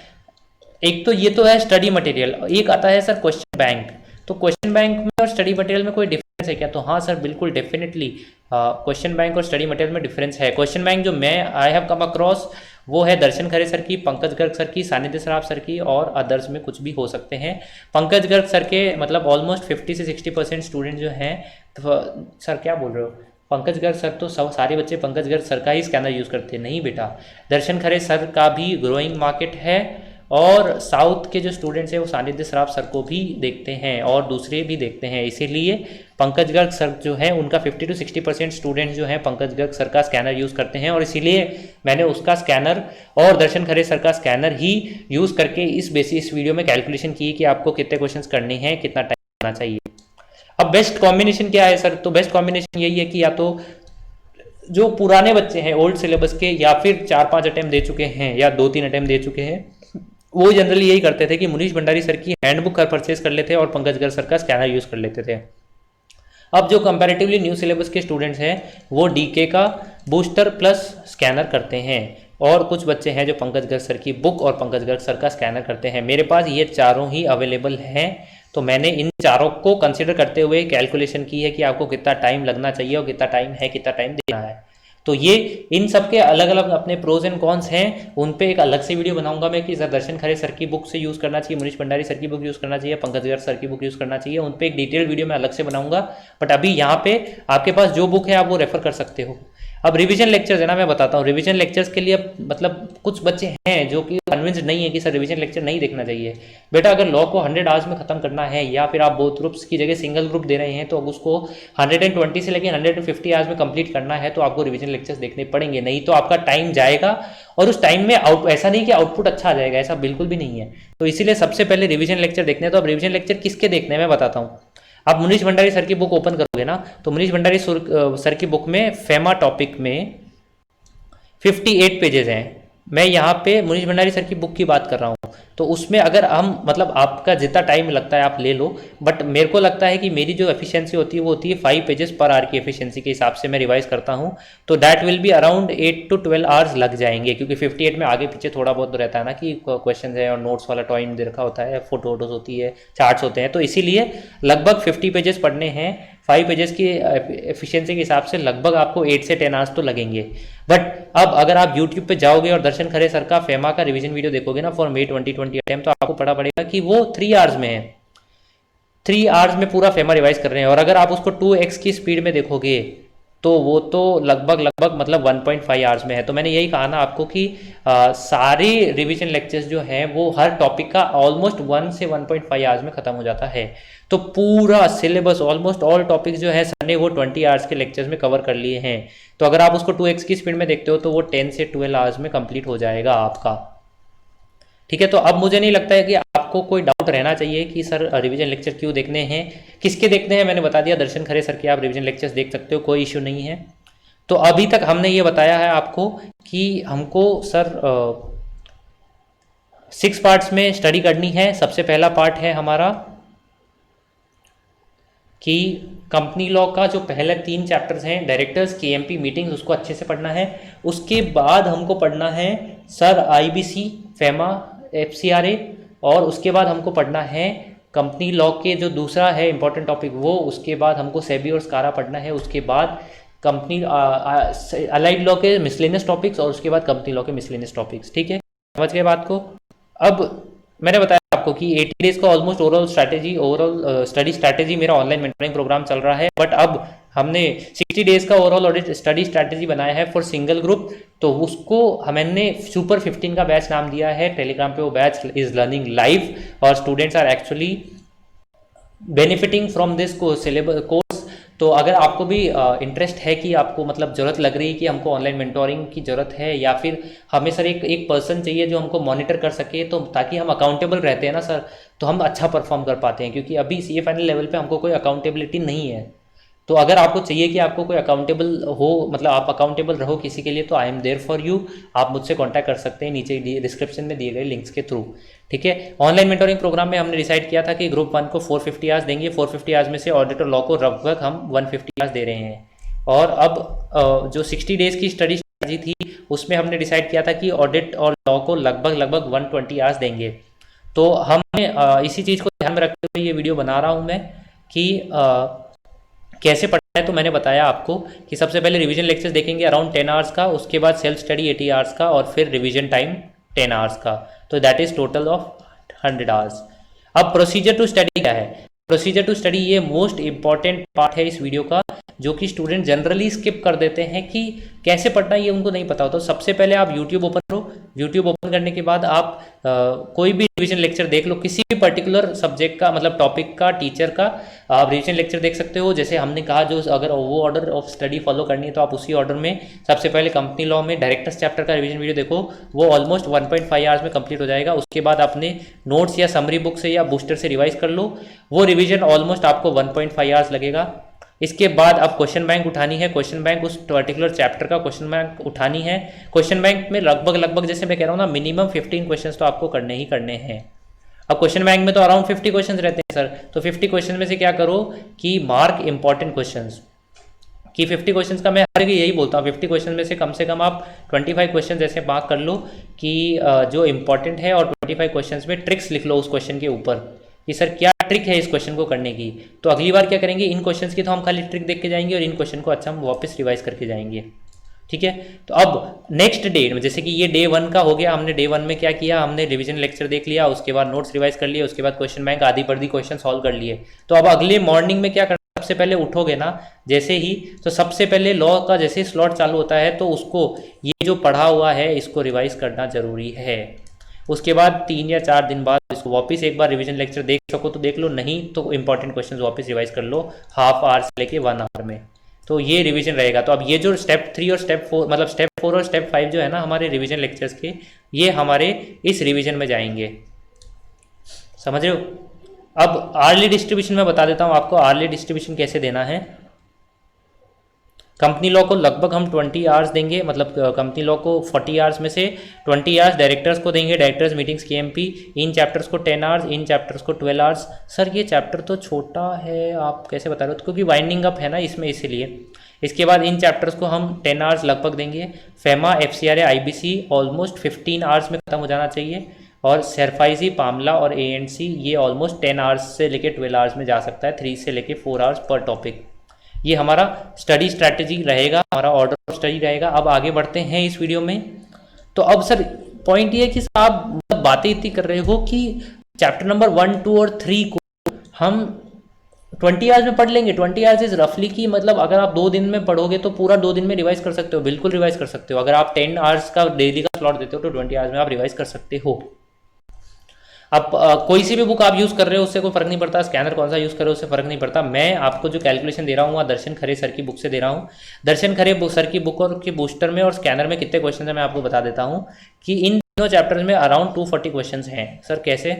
एक तो ये तो है स्टडी मटेरियल, एक आता है सर क्वेश्चन बैंक। तो क्वेश्चन बैंक में और स्टडी मटेरियल में कोई डिफरेंस है क्या? तो हाँ सर बिल्कुल डेफिनेटली क्वेश्चन बैंक और स्टडी मटेरियल में डिफरेंस है। क्वेश्चन बैंक जो मैं आई हैव कम अक्रॉस वो है दर्शन खरे सर की, पंकज गर्ग सर की, सानिध्य सराफ सर की, और अदर्स में कुछ भी हो सकते हैं। पंकज गर्ग सर के मतलब ऑलमोस्ट 50 से 60% स्टूडेंट जो हैं, तो सर क्या बोल रहे हो, पंकज गर्ग सर तो सब सारे बच्चे पंकज गर्ग सर का ही स्कैनर यूज़ करते हैं? नहीं बेटा, दर्शन खरे सर का भी ग्रोइंग मार्केट है, और साउथ के जो स्टूडेंट्स हैं वो सानिध्य सराफ सर को भी देखते हैं और दूसरे भी देखते हैं, इसीलिए पंकज गर्ग सर जो है उनका 50 to 60% स्टूडेंट्स जो हैं पंकज गर्ग सर का स्कैनर यूज़ करते हैं, और इसीलिए मैंने उसका स्कैनर और दर्शन खरे सर का स्कैनर ही यूज़ करके इस वीडियो में कैलकुलेशन की कि आपको कितने क्वेश्चन करने हैं, कितना टाइम होना चाहिए। अब बेस्ट कॉम्बिनेशन क्या है सर? तो बेस्ट कॉम्बिनेशन यही है कि या तो जो पुराने बच्चे हैं ओल्ड सिलेबस के, या फिर 4-5 अटेम्प्ट दे चुके हैं या 2-3 अटेम्प्ट दे चुके हैं, वो जनरली यही करते थे कि मुनीश भंडारी सर की हैंडबुक कर परचेज कर लेते और पंकज गर्ग सर का स्कैनर यूज़ कर लेते थे। अब जो कंपैरेटिवली न्यू सिलेबस के स्टूडेंट्स हैं वो डीके का बूस्टर प्लस स्कैनर करते हैं, और कुछ बच्चे हैं जो पंकज गर्ग सर की बुक और पंकज गर्ग सर का स्कैनर करते हैं। मेरे पास ये चारों ही अवेलेबल हैं, तो मैंने इन चारों को कंसिडर करते हुए कैलकुलेशन की है कि आपको कितना टाइम लगना चाहिए और कितना टाइम है, कितना टाइम देना है। तो ये इन सब के अलग अलग अपने प्रोज एंड कॉन्स हैं, उन पे एक अलग से वीडियो बनाऊंगा मैं कि सर दर्शन खरे सर की बुक से यूज़ करना चाहिए, मुनीश भंडारी सर की बुक यूज़ करना चाहिए, पंकज गर्ग सर की बुक यूज़ करना चाहिए, उन पे एक डिटेल वीडियो मैं अलग से बनाऊंगा। बट अभी यहाँ पे आपके पास जो बुक है आप वो रेफर कर सकते हो। अब रिवीजन लेक्चर्स है ना, मैं बताता हूँ रिवीजन लेक्चर्स के लिए। अब मतलब कुछ बच्चे हैं जो कि कन्विंस्ड नहीं है कि सर रिवीजन लेक्चर नहीं देखना चाहिए। बेटा अगर लॉ को 100 आवर्स में खत्म करना है, या फिर आप बोथ ग्रुप्स की जगह सिंगल ग्रुप दे रहे हैं, तो अब उसको 120 से लेकर 150 आवर्स में कंप्लीट करना है, तो आपको रिवीजन लेक्चर्स देखने पड़ेंगे, नहीं तो आपका टाइम जाएगा। और उस टाइम में ऐसा नहीं कि आउटपुट अच्छा आ जाएगा, ऐसा बिल्कुल भी नहीं है। तो इसीलिए सबसे पहले रिवीजन लेक्चर देखने हैं। तो अब रिवीजन लेक्चर किसके देखने हैं मैं बताता हूँ। आप मुनीश भंडारी सर की बुक ओपन करोगे ना, तो मुनीश भंडारी सर की बुक में फेमा टॉपिक में 58 पेजेस हैं। मैं यहाँ पे मुनीश भंडारी सर की बुक की बात कर रहा हूँ। तो उसमें अगर हम मतलब आपका जितना टाइम लगता है आप ले लो, बट मेरे को लगता है कि मेरी जो एफिशिएंसी होती है वो होती है 5 पेजेस पर आवर की एफिशिएंसी के हिसाब से मैं रिवाइज करता हूँ। तो that will be around 8 to 12 hours लग जाएंगे, क्योंकि 58 में आगे पीछे थोड़ा बहुत रहता है ना कि क्वेश्चन है और नोट्स वाला टाइम दे रखा होता है, फोटो वोटोज होती है, चार्ट्स होते हैं, तो इसीलिए लगभग 50 पेजेस पढ़ने हैं। 5 पेजेस की एफिशिएंसी के हिसाब से लगभग आपको 8 से 10 आवर्स तो लगेंगे। बट अब अगर आप यूट्यूब पे जाओगे और दर्शन खरे सर का फेमा का रिवीजन वीडियो देखोगे ना फॉर May 2020 अटेम्प्ट, तो आपको पता पड़ेगा कि वो 3 आवर्स में है। 3 आवर्स में पूरा फेमा रिवाइज कर रहे हैं। और अगर आप उसको 2x की स्पीड में देखोगे तो वो तो लगभग मतलब 1.5 आवर्स में है। तो मैंने यही कहा ना आपको कि सारे रिवीजन लेक्चर्स जो हैं वो हर टॉपिक का ऑलमोस्ट 1 से 1.5 आवर्स में खत्म हो जाता है। तो पूरा सिलेबस ऑलमोस्ट ऑल टॉपिक्स जो है सर ने वो 20 आवर्स के लेक्चर्स में कवर कर लिए हैं। तो अगर आप उसको 2x की स्पीड में देखते हो तो वो 10 से 12 आवर्स में कंप्लीट हो जाएगा आपका। ठीक है, तो अब मुझे नहीं लगता है कि आपको कोई डाउट रहना चाहिए कि सर रिवीजन लेक्चर क्यों देखने हैं, किसके देखने हैं। मैंने बता दिया दर्शन खरे सर के आप रिवीजन लेक्चर्स देख सकते हो, कोई इश्यू नहीं है। तो अभी तक हमने ये बताया है आपको कि हमको सर 6 पार्ट्स में स्टडी करनी है। सबसे पहला पार्ट है हमारा कि कंपनी लॉ का जो पहले 3 चैप्टर्स हैं डायरेक्टर्स, केएमपी मीटिंग्स, उसको अच्छे से पढ़ना है। उसके बाद हमको पढ़ना है सर आईबीसी, फेमा, एफसीआरए, और उसके बाद हमको पढ़ना है कंपनी लॉ के जो दूसरा है इंपॉर्टेंट टॉपिक वो, उसके बाद हमको सेबी और स्कारा पढ़ना है, उसके बाद कंपनी अलाइड लॉ के मिसलेनियस टॉपिक्स, और उसके बाद कंपनी लॉ के मिसलेनियस टॉपिक्स। ठीक है, समझ गए बात को। अब मैंने बताया आपको कि 80 डेज का ऑलमोस्ट ओवरऑल स्टडी स्ट्रैटेजी मेरा ऑनलाइन मेंटरिंग प्रोग्राम चल रहा है। बट अब हमने 60 डेज का ओवरऑल स्टडी स्ट्रैटेजी बनाया है फॉर सिंगल ग्रुप, तो उसको हमने सुपर 15 का बैच नाम दिया है। टेलीग्राम पे वो बैच इज लर्निंग लाइव, और students are actually benefiting from this course. तो अगर आपको भी इंटरेस्ट है कि आपको मतलब ज़रूरत लग रही है कि हमको ऑनलाइन मेंटोरिंग की ज़रूरत है, या फिर हमें सर एक पर्सन चाहिए जो हमको मॉनिटर कर सके, तो ताकि हम अकाउंटेबल रहते हैं ना सर, तो हम अच्छा परफॉर्म कर पाते हैं। क्योंकि अभी सीए फाइनल लेवल पे हमको कोई अकाउंटेबिलिटी नहीं है। तो अगर आपको चाहिए कि आपको कोई अकाउंटेबल हो, मतलब आप अकाउंटेबल रहो किसी के लिए, तो I am there for you. आप मुझसे कांटेक्ट कर सकते हैं नीचे डिस्क्रिप्शन में दिए गए लिंक्स के थ्रू। ठीक है, ऑनलाइन मेंटोरिंग प्रोग्राम में हमने डिसाइड किया था कि ग्रुप 1 को 450 आवर्स देंगे। 450 आवर्स में से ऑडिटर लॉ को लगभग हम 150 आवर्स दे रहे हैं। और अब जो 60 डेज की स्टडी स्ट्रैटेजी थी उसमें हमने डिसाइड किया था कि ऑडिट और लॉ को लगभग 120 आवर्स देंगे। तो हमने इसी चीज़ को ध्यान में रखते हुए ये वीडियो बना रहा हूँ मैं कि कैसे पढ़ना है। तो मैंने बताया आपको कि सबसे पहले रिवीजन लेक्चर्स देखेंगे अराउंड 10 आवर्स का, उसके बाद सेल्फ स्टडी 80 आवर्स का, और फिर रिवीजन टाइम 10 आवर्स का। तो that is total of 100 hours. अब प्रोसीजर टू स्टडी क्या है? प्रोसीजर टू स्टडी ये मोस्ट इंपॉर्टेंट पार्ट है इस वीडियो का, जो कि स्टूडेंट जनरली स्किप कर देते हैं कि कैसे पढ़ना ये उनको नहीं पता हो। तो सबसे पहले आप यूट्यूब ओपन करो। यूट्यूब ओपन करने के बाद आप कोई भी रिवीजन लेक्चर देख लो, किसी भी पर्टिकुलर सब्जेक्ट का, मतलब टॉपिक का, टीचर का आप रिवीजन लेक्चर देख सकते हो। जैसे हमने कहा जो अगर वो ऑर्डर ऑफ स्टडी फॉलो करनी है तो आप उसी ऑर्डर में सबसे पहले कंपनी लॉ में डायरेक्टर्स चैप्टर का रिवीजन वीडियो देखो, वो ऑलमोस्ट 1.5 आवर्स में कंप्लीट हो जाएगा। उसके बाद अपने नोट्स या समरी बुक से या बूस्टर से रिवाइज कर लो, वो रिवीजन ऑलमोस्ट आपको 1.5 आवर्स लगेगा। इसके बाद अब क्वेश्चन बैंक उठानी है। क्वेश्चन बैंक उस पर्टिकुलर चैप्टर का क्वेश्चन बैंक उठानी है। क्वेश्चन बैंक में लगभग जैसे मैं कह रहा हूँ ना, मिनिमम 15 क्वेश्चंस तो आपको करने ही करने हैं। अब क्वेश्चन बैंक में तो अराउंड 50 क्वेश्चंस रहते हैं सर, तो 50 क्वेश्चन में से क्या करो कि मार्क इंपॉर्टेंट क्वेश्चंस, कि 50 क्वेश्चंस का मैं हर जगह यही बोलता हूँ, 50 क्वेश्चन में से कम आप 25 क्वेश्चन ऐसे मार्क कर लो कि जो इंपॉर्टेंट है, और 25 क्वेश्चंस में ट्रिक्स लिख लो उस क्वेश्चन के ऊपर कि सर क्या ट्रिक है इस क्वेश्चन को करने की। तो अगली बार क्या करेंगे, इन क्वेश्चंस की तो हम खाली ट्रिक देख के जाएंगे और इन क्वेश्चन को अच्छा हम वापस रिवाइज करके जाएंगे। ठीक है, तो अब नेक्स्ट डे में, जैसे कि ये डे 1 का हो गया, हमने डे 1 में क्या किया, हमने रिवीजन लेक्चर देख लिया, उसके बाद नोट्स रिवाइज कर लिए, उसके बाद क्वेश्चन बैंक आधी पढ़ी क्वेश्चन सॉल्व कर लिए। तो अब अगले मॉर्निंग में क्या करना, सबसे पहले उठोगे ना जैसे ही, तो सबसे पहले लॉ का जैसे स्लॉट चालू होता है तो उसको ये जो पढ़ा हुआ है इसको रिवाइज करना जरूरी है। उसके बाद 3 या 4 दिन बाद इसको वापस एक बार रिवीजन लेक्चर देख सको तो देख लो, नहीं तो इंपॉर्टेंट क्वेश्चन वापस रिवाइज कर लो हाफ आवर से लेके 1 आवर में। तो ये रिवीजन रहेगा। तो अब ये जो स्टेप 3 और स्टेप 4, मतलब स्टेप 4 और स्टेप 5 जो है ना हमारे रिवीजन लेक्चर्स के, ये हमारे इस रिवीजन में जाएंगे। समझ रहे हो? अब आर्ली डिस्ट्रीब्यूशन में बता देता हूँ आपको, आर्ली डिस्ट्रीब्यूशन कैसे देना है। कंपनी लॉ को लगभग हम 20 आवर्स देंगे, मतलब कंपनी लॉ को 40 आवर्स में से 20 आवर्स डायरेक्टर्स को देंगे, डायरेक्टर्स मीटिंग्स KMP। इन चैप्टर्स को 10 आवर्स, इन चैप्टर्स को 12 आवर्स। सर ये चैप्टर तो छोटा है, आप कैसे बता रहे हो? क्योंकि वाइंडिंग अप है ना इसमें, इसीलिए। इसके बाद इन चैप्टर्स को हम 10 आवर्स लगभग देंगे। FEMA, FCRA, IBC almost 15 hours में ख़त्म हो जाना चाहिए, और सेरफाइजी, पामला और ANC ये ऑलमोस्ट 10 आवर्स से लेके 12 आवर्स में जा सकता है, 3 से लेके 4 आवर्स पर टॉपिक। ये हमारा स्टडी स्ट्रैटेजी रहेगा, हमारा ऑर्डर ऑफ स्टडी रहेगा। अब आगे बढ़ते हैं इस वीडियो में। तो अब सर पॉइंट ये है कि आप बातें इतनी कर रहे हो कि चैप्टर नंबर 1, 2 और 3 को हम 20 आवर्स में पढ़ लेंगे। 20 आवर्स इज रफली की, मतलब अगर आप 2 दिन में पढ़ोगे तो पूरा 2 दिन में रिवाइज कर सकते हो, बिल्कुल रिवाइज कर सकते हो। अगर आप 10 आवर्स का डेली का स्लॉट देते हो तो 20 आवर्स में आप रिवाइज कर सकते हो। अब कोई सी भी बुक आप यूज़ कर रहे हो उससे कोई फर्क नहीं पड़ता, स्कैनर कौन सा यूज़ कर रहे हो उससे फर्क नहीं पड़ता। मैं आपको जो कैलकुलेशन दे रहा हूँ वह दर्शन खरे सर की बुक से दे रहा हूँ। दर्शन खरे सर की बुक और के बूस्टर में और स्कैनर में कितने क्वेश्चन है मैं आपको बता देता हूँ कि इन तीनों चैप्टर्स में अराउंड 240 क्वेश्चन हैं। सर कैसे?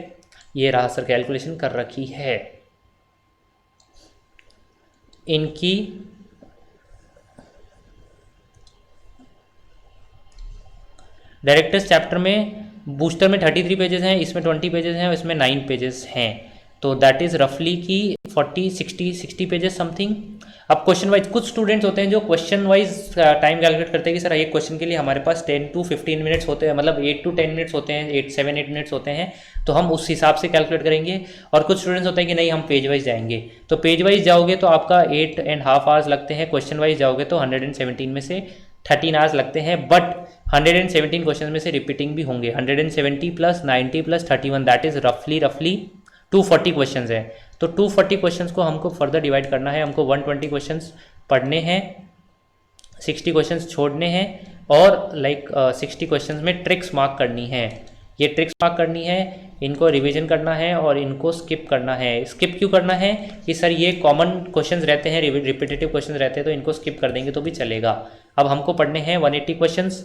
ये रहा सर, कैलकुलेशन कर रखी है इनकी। डायरेक्टर्स चैप्टर में बूस्टर में 33 पेजेस हैं, इसमें 20 पेजेस हैं, इसमें 9 पेजेस हैं। तो दैट इज़ रफली की 60 पेजेस समथिंग। अब क्वेश्चन वाइज कुछ स्टूडेंट्स होते हैं जो क्वेश्चन वाइज टाइम कैलकुलेट करते हैं कि सर एक क्वेश्चन के लिए हमारे पास 10 to 15 मिनट्स होते हैं, मतलब 8 to 10 मिनट्स होते हैं, 7-8 मिनट्स होते हैं, तो हम उस हिसाब से कैलकुलेट करेंगे। और कुछ स्टूडेंट्स होते हैं कि नहीं हम पेज वाइज जाएंगे, तो पेज वाइज जाओगे तो आपका 8.5 आवर्स लगते हैं। क्वेश्चन वाइज जाओगे तो 117 में से 13 आवर्स लगते हैं, बट 117 क्वेश्चन में से रिपीटिंग भी होंगे। 170 + 90 + 31 दैट इज रफली 240 क्वेश्चन है। तो 240 क्वेश्चन को हमको फर्दर डिवाइड करना है। हमको 120 क्वेश्चन पढ़ने हैं, 60 क्वेश्चन छोड़ने हैं, और 60 क्वेश्चन में ट्रिक्स मार्क करनी है। ये ट्रिक्स मार्क करनी है, इनको रिवीजन करना है और इनको स्किप करना है। स्किप क्यों करना है कि सर ये कॉमन क्वेश्चंस रहते हैं, रिपीटेटिव क्वेश्चंस रहते हैं, तो इनको स्किप कर देंगे तो भी चलेगा। अब हमको पढ़ने हैं 180 क्वेश्चंस,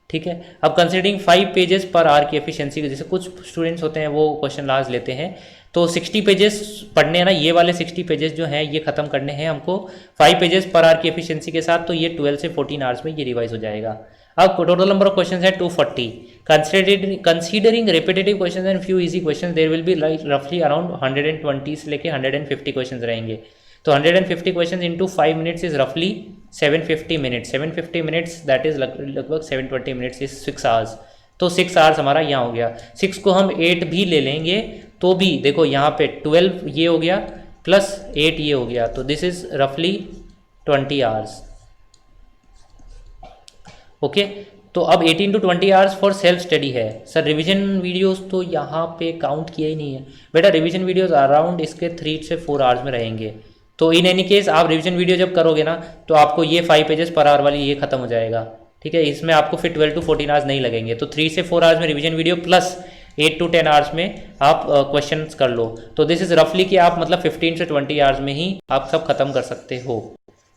ठीक है। अब कंसिडरिंग 5 पेजेस पर आवर की एफिशिएंसी, जैसे कुछ स्टूडेंट्स होते हैं वो क्वेश्चन लास्ट लेते हैं, तो 60 पेजेस पढ़ने हैं ना, ये वाले 60 पेजेस जो हैं ये खत्म करने हैं हमको 5 पेजेस पर आवर की एफिशिएंसी के साथ। तो ये 12 से 14 आवर्स में ये रिवाइज हो जाएगा। अब टोटल नंबर ऑफ क्वेश्चंस है 240। Considering repetitive questions and few easy questions there will be रफली अराउंड 120 से लेके 150 क्वेश्चंस रहेंगे। तो 150 क्वेश्चंस इंटू 5 मिनट्स इज रफली 750 मिनट्स, 750 मिनट्स दैट इज़ लगभग 720 मिनट्स इज 6 आवर्स। तो 6 आवर्स हमारा यहाँ हो गया। 6 को हम 8 भी ले लेंगे तो भी देखो यहाँ पे 12 ये हो गया प्लस 8 ये हो गया, तो दिस इज रफली 20 आवर्स। ओके, तो अब 18 to 20 hours for self study है। सर रिवीजन वीडियोस तो यहाँ पे काउंट किया ही नहीं है बेटा, रिवीजन वीडियोस अराउंड इसके 3 से 4 आवर्स में रहेंगे। तो इन एनी केस आप रिवीजन वीडियो जब करोगे ना तो आपको ये 5 पेजेस पर आवर वाली ये खत्म हो जाएगा, ठीक है। इसमें आपको फिर 12 to 14 आवर्स नहीं लगेंगे। तो 3 से 4 आवर्स में revision video plus 8 to 10 hours में आप क्वेश्चंस कर लो। तो दिस इज रफली कि आप मतलब 15 से 20 आवर्स में ही आप सब खत्म कर सकते हो।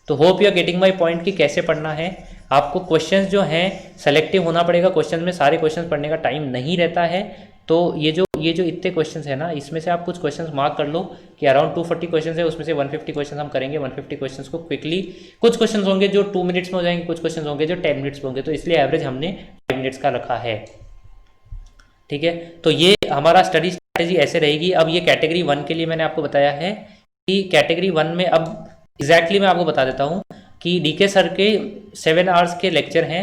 तो hope you are getting my point कि कैसे पढ़ना है। आपको क्वेश्चंस जो हैं सेलेक्टिव होना पड़ेगा, क्वेश्चंस में सारे क्वेश्चंस पढ़ने का टाइम नहीं रहता है। तो ये जो इतने क्वेश्चंस है ना, इसमें से आप कुछ क्वेश्चंस मार्क कर लो कि अराउंड 240 क्वेश्चंस है, उसमें से 150 क्वेश्चंस हम करेंगे। 150 क्वेश्चंस को क्विकली, कुछ क्वेश्चंस होंगे जो 2 मिनट्स में हो जाएंगे, कुछ क्वेश्चंस होंगे जो 10 मिनट्स में होंगे, तो इसलिए एवरेज हमने 5 मिनट्स का रखा है, ठीक है। तो ये हमारा स्टडी स्ट्रैटेजी ऐसे रहेगी। अब ये कैटेगरी 1 के लिए मैंने आपको बताया है कि कैटेगरी 1 में अब एग्जैक्टली मैं आपको बता देता हूँ कि डीके सर के 7 आवर्स के लेक्चर हैं,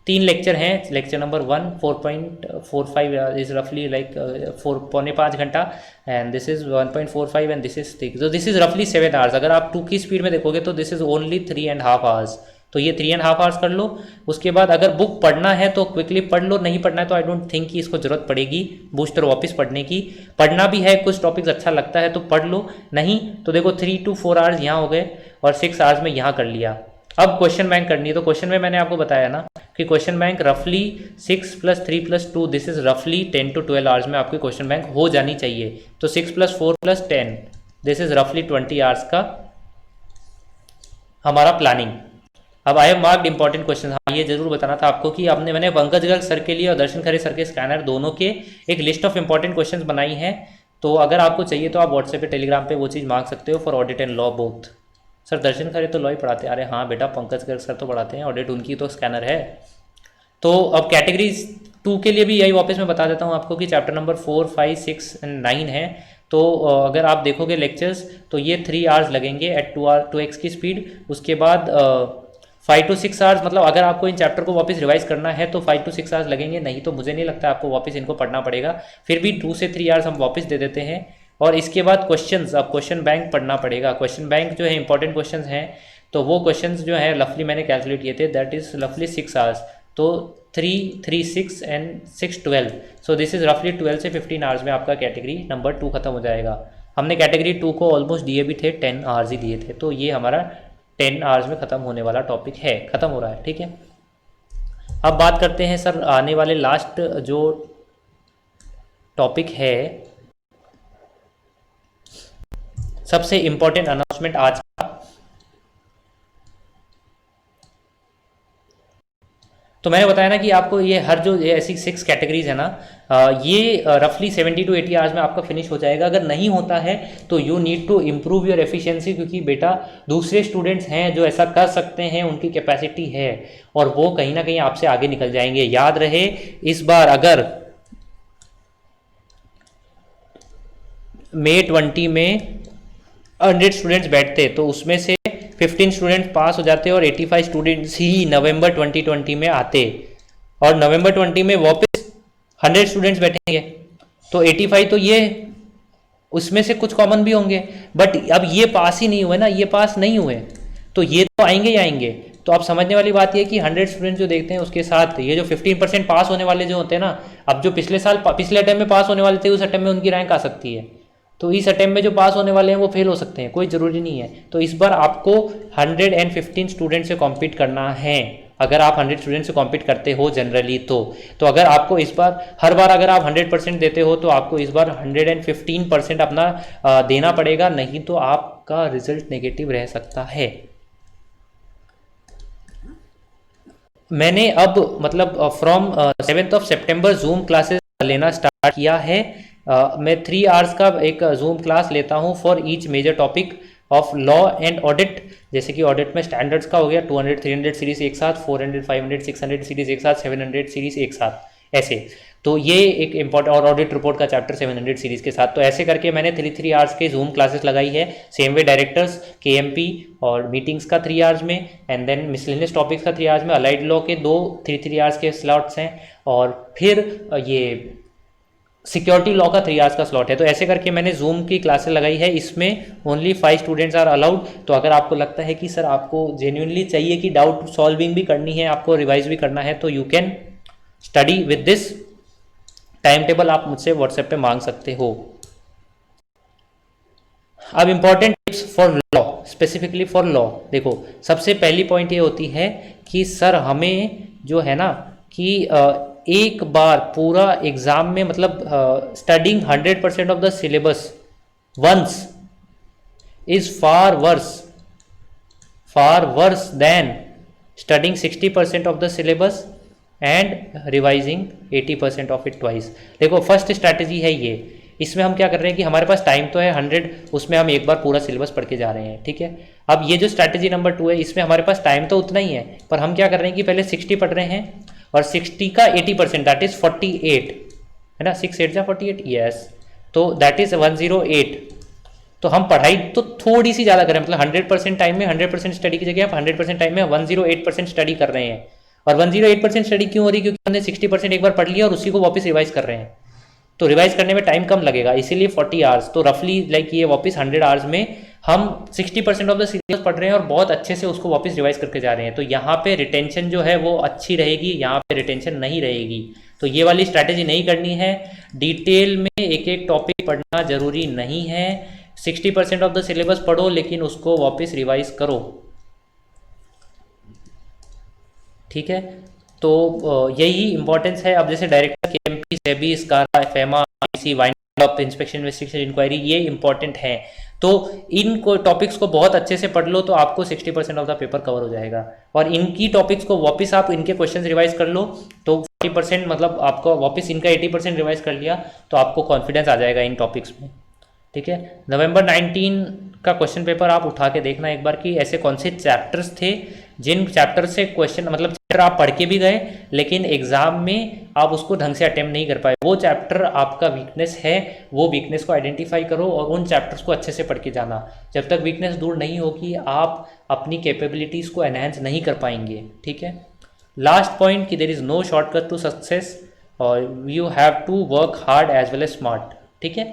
3 लेक्चर हैं। लेक्चर नंबर 1 4.45 इज रफली लाइक 4.5 घंटा, and this is 1.45 and this is 6, तो दिस इज रफली 7 आवर्स। अगर आप 2 की स्पीड में देखोगे तो दिस इज ओनली 3.5 आवर्स। तो ये 3.5 आवर्स कर लो। उसके बाद अगर बुक पढ़ना है तो क्विकली पढ़ लो, नहीं पढ़ना है तो आई डोंट थिंक कि इसको जरूरत पड़ेगी बूस्टर वापस पढ़ने की। पढ़ना भी है, कुछ टॉपिक्स अच्छा लगता है तो पढ़ लो, नहीं तो देखो 3 to 4 आवर्स यहाँ हो गए और 6 आवर्स में यहाँ कर लिया। अब क्वेश्चन बैंक करनी है, तो क्वेश्चन में मैंने आपको बताया ना कि क्वेश्चन बैंक रफली 6 + 3 + 2 दिस इज रफली 10 to 12 आवर्स में आपकी क्वेश्चन बैंक हो जानी चाहिए। तो 6 + 4 + 10 दिस इज रफली 20 आवर्स का हमारा प्लानिंग। अब I have marked important question. हाँ, ये जरूर बताना था आपको कि मैंने पंकज गर्ग सर के लिए और दर्शन खरे सर के स्कैनर दोनों के एक लिस्ट ऑफ इंपॉर्टेंट क्वेश्चंस बनाई है। तो अगर आपको चाहिए तो आप व्हाट्सएप पे, टेलीग्राम पे वो चीज़ मांग सकते हो for audit and law both. Sir Darshan Khare तो लॉ ही पढ़ाते हैं। अरे हाँ बेटा, पंकज गर्ग सर तो पढ़ाते हैं, ऑडिट उनकी तो स्कैनर है। तो अब कैटेगरी 2 के लिए भी यही वापस मैं बता देता हूँ आपको कि चैप्टर नंबर 4, 5, 6 एंड 9 है। तो अगर आप देखोगे लेक्चर्स तो ये 3 आवर्स लगेंगे एट 2x की स्पीड। उसके बाद 5 to 6 आवर्स, मतलब अगर आपको इन चैप्टर को वापस रिवाइज करना है तो 5 to 6 आवर्स लगेंगे, नहीं तो मुझे नहीं लगता आपको वापस इनको पढ़ना पड़ेगा। फिर भी 2 से 3 आवर्स हम वापस दे देते हैं। और इसके बाद क्वेश्चंस, अब क्वेश्चन बैंक पढ़ना पड़ेगा। क्वेश्चन बैंक जो है इंपॉर्टेंट क्वेश्चंस हैं, तो वो क्वेश्चंस जो है लफली मैंने कैलकुलेट किए थे, दैट इज लफली 6 आवर्स। तो 3, 3, 6 एंड 6, 12, सो दिस इज रफली 12 से 15 आवर्स में आपका कैटेगरी नंबर 2 खत्म हो जाएगा। हमने कैटेगरी 2 को ऑलमोस्ट दिए भी थे, 10 आवर्स ही दिए थे, तो ये हमारा 10 आवर्स में ख़त्म होने वाला टॉपिक है, ख़त्म हो रहा है, ठीक है। अब बात करते हैं सर आने वाले लास्ट जो टॉपिक है, सबसे इम्पोर्टेंट अनाउंसमेंट आज का। तो मैंने बताया ना कि आपको ये हर जो ये ऐसी 6 कैटेगरीज है ना, ये रफली 70 to 80 आवर्स में आपका फिनिश हो जाएगा। अगर नहीं होता है तो you need to improve your efficiency, क्योंकि बेटा दूसरे स्टूडेंट्स हैं जो ऐसा कर सकते हैं, उनकी कैपेसिटी है और वो कहीं ना कहीं आपसे आगे निकल जाएंगे। याद रहे, इस बार अगर May 20 में 100 स्टूडेंट्स बैठते तो उसमें से 15 स्टूडेंट्स पास हो जाते और 85 स्टूडेंट्स ही नवंबर 2020 में आते, और नवंबर 20 में वापस 100 स्टूडेंट्स बैठेंगे तो 85 तो ये उसमें से कुछ कॉमन भी होंगे। बट अब ये पास ही नहीं हुए ना, ये पास नहीं हुए तो ये तो आएंगे ही आएंगे। तो आप समझने वाली बात ये कि 100 स्टूडेंट्स जो देखते हैं उसके साथ ये जो 15% पास होने वाले जो होते हैं ना, अब जो पिछले अटेम्प्ट में पास होने वाले थे उस अटेम्प्ट में उनकी रैंक आ सकती है, तो इस अटेम्प्ट में जो पास होने वाले हैं वो फेल हो सकते हैं, कोई ज़रूरी नहीं है। तो इस बार आपको 115 स्टूडेंट से कॉम्पीट करना है। अगर आप 100 स्टूडेंट से कॉम्पीट करते हो जनरली तो अगर आपको इस बार हर बार अगर आप 100% देते हो तो आपको इस बार 115% अपना देना पड़ेगा, नहीं तो आपका रिजल्ट नेगेटिव रह सकता है। मैंने अब मतलब फ्रॉम 7 सितंबर जूम क्लासेस लेना स्टार्ट किया है। मैं 3 आवर्स का एक जूम क्लास लेता हूँ for each major topic of law and audit. जैसे कि ऑडिट में स्टैंडर्ड्स का हो गया 200, 300 सीरीज एक साथ, 400, 500, 600 सीरीज एक साथ, 700 सीरीज एक साथ, ऐसे। तो ये एक इम्पॉर्टेंट, और ऑडिट रिपोर्ट का चैप्टर 700 सीरीज़ के साथ। तो ऐसे करके मैंने 3 आवर्स के जूम क्लासेस लगाई है। सेम वे डायरेक्टर्स, केएमपी और मीटिंग्स का 3 आवर्स में, एंड देन मिसलेनियस टॉपिक्स का 3 आवर्स में, अलाइड लॉ के 3 आवर्स के स्लॉट्स हैं, और फिर ये सिक्योरिटी लॉ का 3 आवर्स का स्लॉट है। तो ऐसे करके मैंने जूम की क्लासेस लगाई है। इसमें ओनली 5 स्टूडेंट्स आर अलाउड। तो अगर आपको लगता है कि सर आपको जेन्युइनली चाहिए कि डाउट सॉल्विंग भी करनी है, आपको रिवाइज भी करना है, तो you can study with this time table. आप मुझसे व्हाट्सएप पे मांग सकते हो। अब important tips for law, specifically for law. देखो, सबसे पहली पॉइंट ये होती है कि सर हमें जो है ना कि एक बार पूरा एग्जाम में, मतलब studying 100% of the syllabus once is far worse than studying 60% of the syllabus and revising 80% of it twice. देखो, फर्स्ट स्ट्रैटेजी है ये। इसमें हम क्या कर रहे हैं कि हमारे पास टाइम तो है 100, उसमें हम एक बार पूरा सिलेबस पढ़ के जा रहे हैं, ठीक है। अब ये जो स्ट्रैटेजी नंबर 2 है, इसमें हमारे पास टाइम तो उतना ही है, पर हम क्या कर रहे हैं कि पहले 60 पढ़ रहे हैं, और 60 का 80%, दैट इज 48, है ना। 6 8 जा 48, यस। तो दैट इज 108। तो हम पढ़ाई तो थोड़ी सी ज़्यादा करें, मतलब 100% टाइम में 100% स्टडी की जगह आप 100% टाइम में 108% स्टडी कर रहे हैं। और 108% स्टडी क्यों हो रही है? क्योंकि हमने 60% एक बार पढ़ लिया और उसी को वापस रिवाइज कर रहे हैं। तो रिवाइज करने में टाइम कम लगेगा, इसीलिए 40 आवर्स। तो रफली लाइक ये वापस 100 आवर्स में हम 60% ऑफ द सीरीज पढ़ रहे हैं और बहुत अच्छे से उसको वापस रिवाइज करके जा रहे हैं। तो यहाँ पे रिटेंशन जो है वो अच्छी रहेगी, यहाँ पे रिटेंशन नहीं रहेगी। तो ये वाली स्ट्रैटेजी नहीं करनी है। डिटेल में एक एक टॉपिक पढ़ना जरूरी नहीं है। 60% ऑफ द सिलेबस पढ़ो, लेकिन उसको वापस रिवाइज करो, ठीक है। तो यही इंपॉर्टेंस है। अब जैसे director, KMP, SEBI, SCRA, FEMA, IC, wind up, inspection, investigation, inquiry, ये इंपॉर्टेंट है। तो इन को टॉपिक्स को बहुत अच्छे से पढ़ लो, तो आपको 60% ऑफ द पेपर कवर हो जाएगा। और इनकी टॉपिक्स को वापस आप इनके क्वेश्चंस रिवाइज कर लो, तो 40%, मतलब आपको वापस इनका 80% रिवाइज कर लिया, तो आपको कॉन्फिडेंस आ जाएगा इन टॉपिक्स में, ठीक है। नवंबर 19 का क्वेश्चन पेपर आप उठा के देखना एक बार कि ऐसे कौन से चैप्टर्स थे जिन चैप्टर से क्वेश्चन, मतलब चैप्टर आप पढ़ के भी गए लेकिन एग्जाम में आप उसको ढंग से अटेम्प्ट नहीं कर पाए। वो चैप्टर आपका वीकनेस है, वो वीकनेस को आइडेंटिफाई करो और उन चैप्टर्स को अच्छे से पढ़ के जाना। जब तक वीकनेस दूर नहीं होगी, आप अपनी कैपेबिलिटीज़ को एनहेंस नहीं कर पाएंगे, ठीक है। लास्ट पॉइंट कि there is no shortcut to success और you have to work hard as well as smart, ठीक है।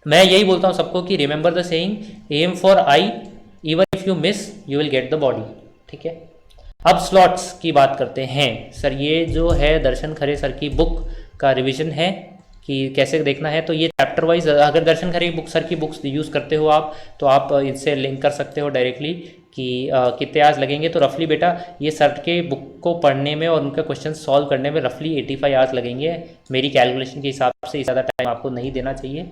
मैं यही बोलता हूँ सबको कि remember the saying, aim for eye, even if you miss you will get the body, ठीक है। अब स्लॉट्स की बात करते हैं। सर ये जो है दर्शन खरे सर की बुक का रिवीजन है कि कैसे देखना है। तो ये चैप्टर वाइज, अगर दर्शन खरे बुक सर की बुक्स यूज़ करते हो आप, तो आप इनसे लिंक कर सकते हो डायरेक्टली कि कितने आवर्स लगेंगे। तो रफली बेटा ये सर के बुक को पढ़ने में और उनका क्वेश्चन सॉल्व करने में रफली 85 आवर्स लगेंगे मेरी कैलकुलेशन के हिसाब से। इससे ज़्यादा टाइम आपको नहीं देना चाहिए।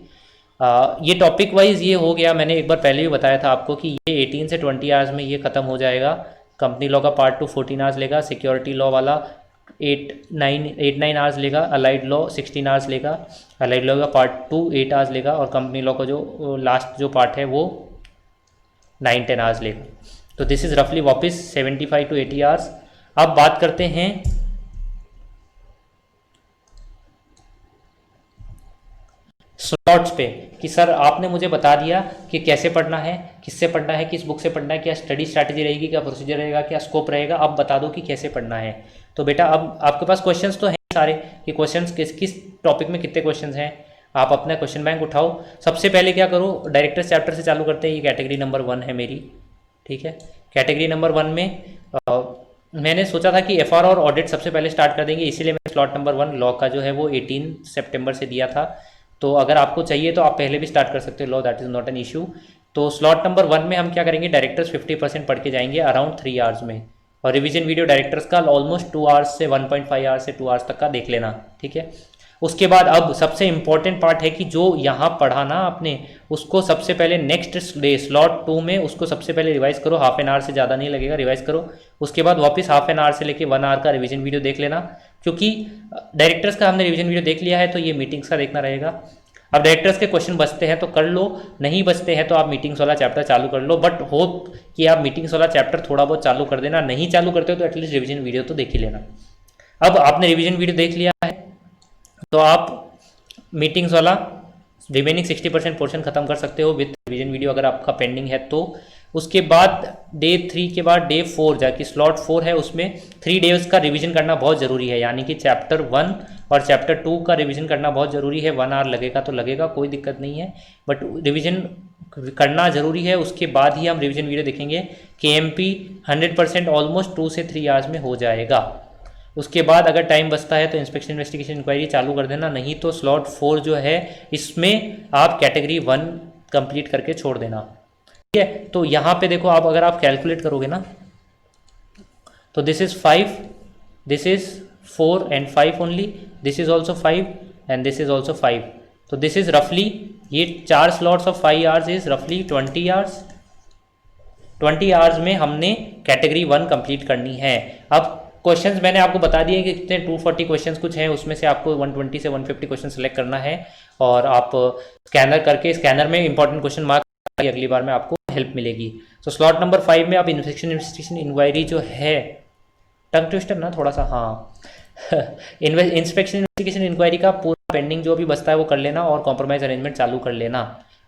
ये टॉपिक वाइज ये हो गया। मैंने एक बार पहले भी बताया था आपको कि ये 18 से 20 आवर्स में ये ख़त्म हो जाएगा। कंपनी लॉ का पार्ट 2 14 आवर्स लेगा, सिक्योरिटी लॉ वाला 8-9 आवर्स लेगा, अलाइड लॉ 16 आवर्स लेगा, अलाइड लॉ का पार्ट 2 8 आवर्स लेगा, और कंपनी लॉ का जो लास्ट जो पार्ट है वो 9-10 आवर्स लेगा। तो दिस इज़ रफली वापस 75 to 80 आवर्स। अब बात करते हैं स्लॉट्स पे कि सर आपने मुझे बता दिया कि कैसे पढ़ना है, किससे पढ़ना है, किस बुक से पढ़ना है, क्या स्टडी स्ट्रैटेजी रहेगी, क्या प्रोसीजर रहेगा, क्या स्कोप रहेगा। अब बता दो कि कैसे पढ़ना है। तो बेटा अब आपके पास क्वेश्चंस तो हैं सारे कि क्वेश्चंस किस किस टॉपिक में कितने क्वेश्चंस हैं। आप अपना क्वेश्चन बैंक उठाओ। सबसे पहले क्या करो, डायरेक्टर्स चैप्टर से चालू करते हैं। ये कैटेगरी नंबर 1 है मेरी, ठीक है। कैटेगरी नंबर 1 में मैंने सोचा था कि एफआर और ऑडिट सबसे पहले स्टार्ट कर देंगे, इसीलिए मैंने स्लॉट नंबर 1 लॉ का जो है वो 18 सितंबर से दिया था। तो अगर आपको चाहिए तो आप पहले भी स्टार्ट कर सकते हो law, that is not an issue. तो स्लॉट नंबर 1 में हम क्या करेंगे, डायरेक्टर्स 50% पढ़ के जाएंगे अराउंड 3 आवर्स में, और रिवीजन वीडियो डायरेक्टर्स का ऑलमोस्ट 2 आवर्स से 1.5 आवर्स से 2 आवर्स तक का देख लेना, ठीक है। उसके बाद अब सबसे इंपॉर्टेंट पार्ट है कि जो यहाँ पढ़ा ना आपने, उसको सबसे पहले नेक्स्ट डे स्लॉट 2 में उसको सबसे पहले रिवाइज करो। हाफ एन आवर से ज़्यादा नहीं लगेगा, रिवाइज करो। उसके बाद वापस हाफ एन आवर से लेके 1 आवर का रिवीजन वीडियो देख लेना, क्योंकि डायरेक्टर्स का हमने रिवीजन वीडियो देख लिया है, तो ये मीटिंग्स का देखना रहेगा। अब डायरेक्टर्स के क्वेश्चन बचते हैं तो कर लो, नहीं बचते हैं तो आप मीटिंग्स वाला चैप्टर चालू कर लो। बट होप कि आप मीटिंग्स वाला चैप्टर थोड़ा बहुत चालू कर देना, नहीं चालू करते हो तो एटलीस्ट रिवीजन वीडियो तो देख ही लेना। अब आपने रिवीजन वीडियो देख लिया है तो आप मीटिंग्स वाला रिमेनिंग 60% पोर्शन खत्म कर सकते हो विथ रिवीजन वीडियो अगर आपका पेंडिंग है तो। उसके बाद डे 3 के बाद डे 4 जाके स्लॉट 4 है, उसमें 3 डेज का रिवीजन करना बहुत ज़रूरी है, यानी कि चैप्टर 1 और चैप्टर 2 का रिवीजन करना बहुत ज़रूरी है। 1 आवर लगेगा तो लगेगा, कोई दिक्कत नहीं है, बट रिवीजन करना ज़रूरी है। उसके बाद ही हम रिवीजन वीडियो देखेंगे। KMP 100% ऑलमोस्ट 2 से 3 आवर्स में हो जाएगा। उसके बाद अगर टाइम बचता है तो इंस्पेक्शन इन्वेस्टिगेशन इंक्वायरी चालू कर देना, नहीं तो स्लॉट 4 जो है इसमें आप कैटेगरी 1 कंप्लीट करके छोड़ देना, ठीक है। तो यहाँ पे देखो आप अगर आप कैलकुलेट करोगे ना तो this is 5, this is 4 and 5 only, this is also 5 and this is also 5, तो दिस इज़ रफली ये 4 स्लॉट्स ऑफ 5 आवर्स इज़ रफली 20 आवर्स। 20 आवर्स में हमने कैटेगरी 1 कंप्लीट करनी है। अब क्वेश्चंस मैंने आपको बता दिए कि कितने 240 क्वेश्चंस कुछ हैं, उसमें से आपको 120 से 150 क्वेश्चन सेलेक्ट करना है और आप स्कैनर करके स्कैनर में इंपॉर्टेंट क्वेश्चन मार्क अगली बार में आपको हेल्प मिलेगी। तो स्लॉट नंबर 5 में आप इंस्पेक्शन इन्वेस्टिगेशन इंक्वायरी जो है, टंग ट्विस्टर ना थोड़ा सा, हाँ इंस्पेक्शन इन्वेस्टिगेशन इंक्वायरी का पूरा पेंडिंग जो भी बचता है वो कर लेना और कॉम्प्रोमाइज़ अरेंजमेंट चालू कर लेना।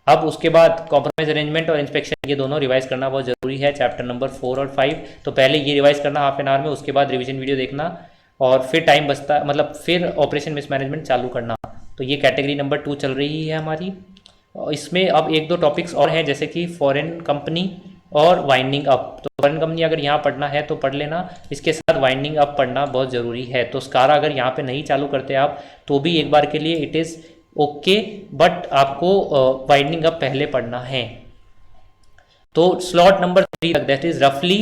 अब उसके बाद कॉम्प्रोमाइज अरेंजमेंट और इंस्पेक्शन ये दोनों रिवाइज करना बहुत ज़रूरी है, चैप्टर नंबर 4 और 5। तो पहले ये रिवाइज करना हाफ एन आवर में, उसके बाद रिवीजन वीडियो देखना और फिर टाइम बचता मतलब फिर ऑपरेशन मिसमैनेजमेंट चालू करना। तो ये कैटेगरी नंबर 2 चल रही है हमारी। इसमें अब 1-2 टॉपिक्स और हैं जैसे कि फॉरेन कंपनी और वाइंडिंग अप। तो फॉरेन कंपनी अगर यहाँ पढ़ना है तो पढ़ लेना, इसके साथ वाइंडिंग अप पढ़ना बहुत ज़रूरी है। तो स्कारा अगर यहाँ पे नहीं चालू करते आप तो भी एक बार के लिए इट इज़ ओके, बट आपको वाइंडिंग अप पहले पढ़ना है। तो स्लॉट नंबर 3 तक दैट इज़ रफली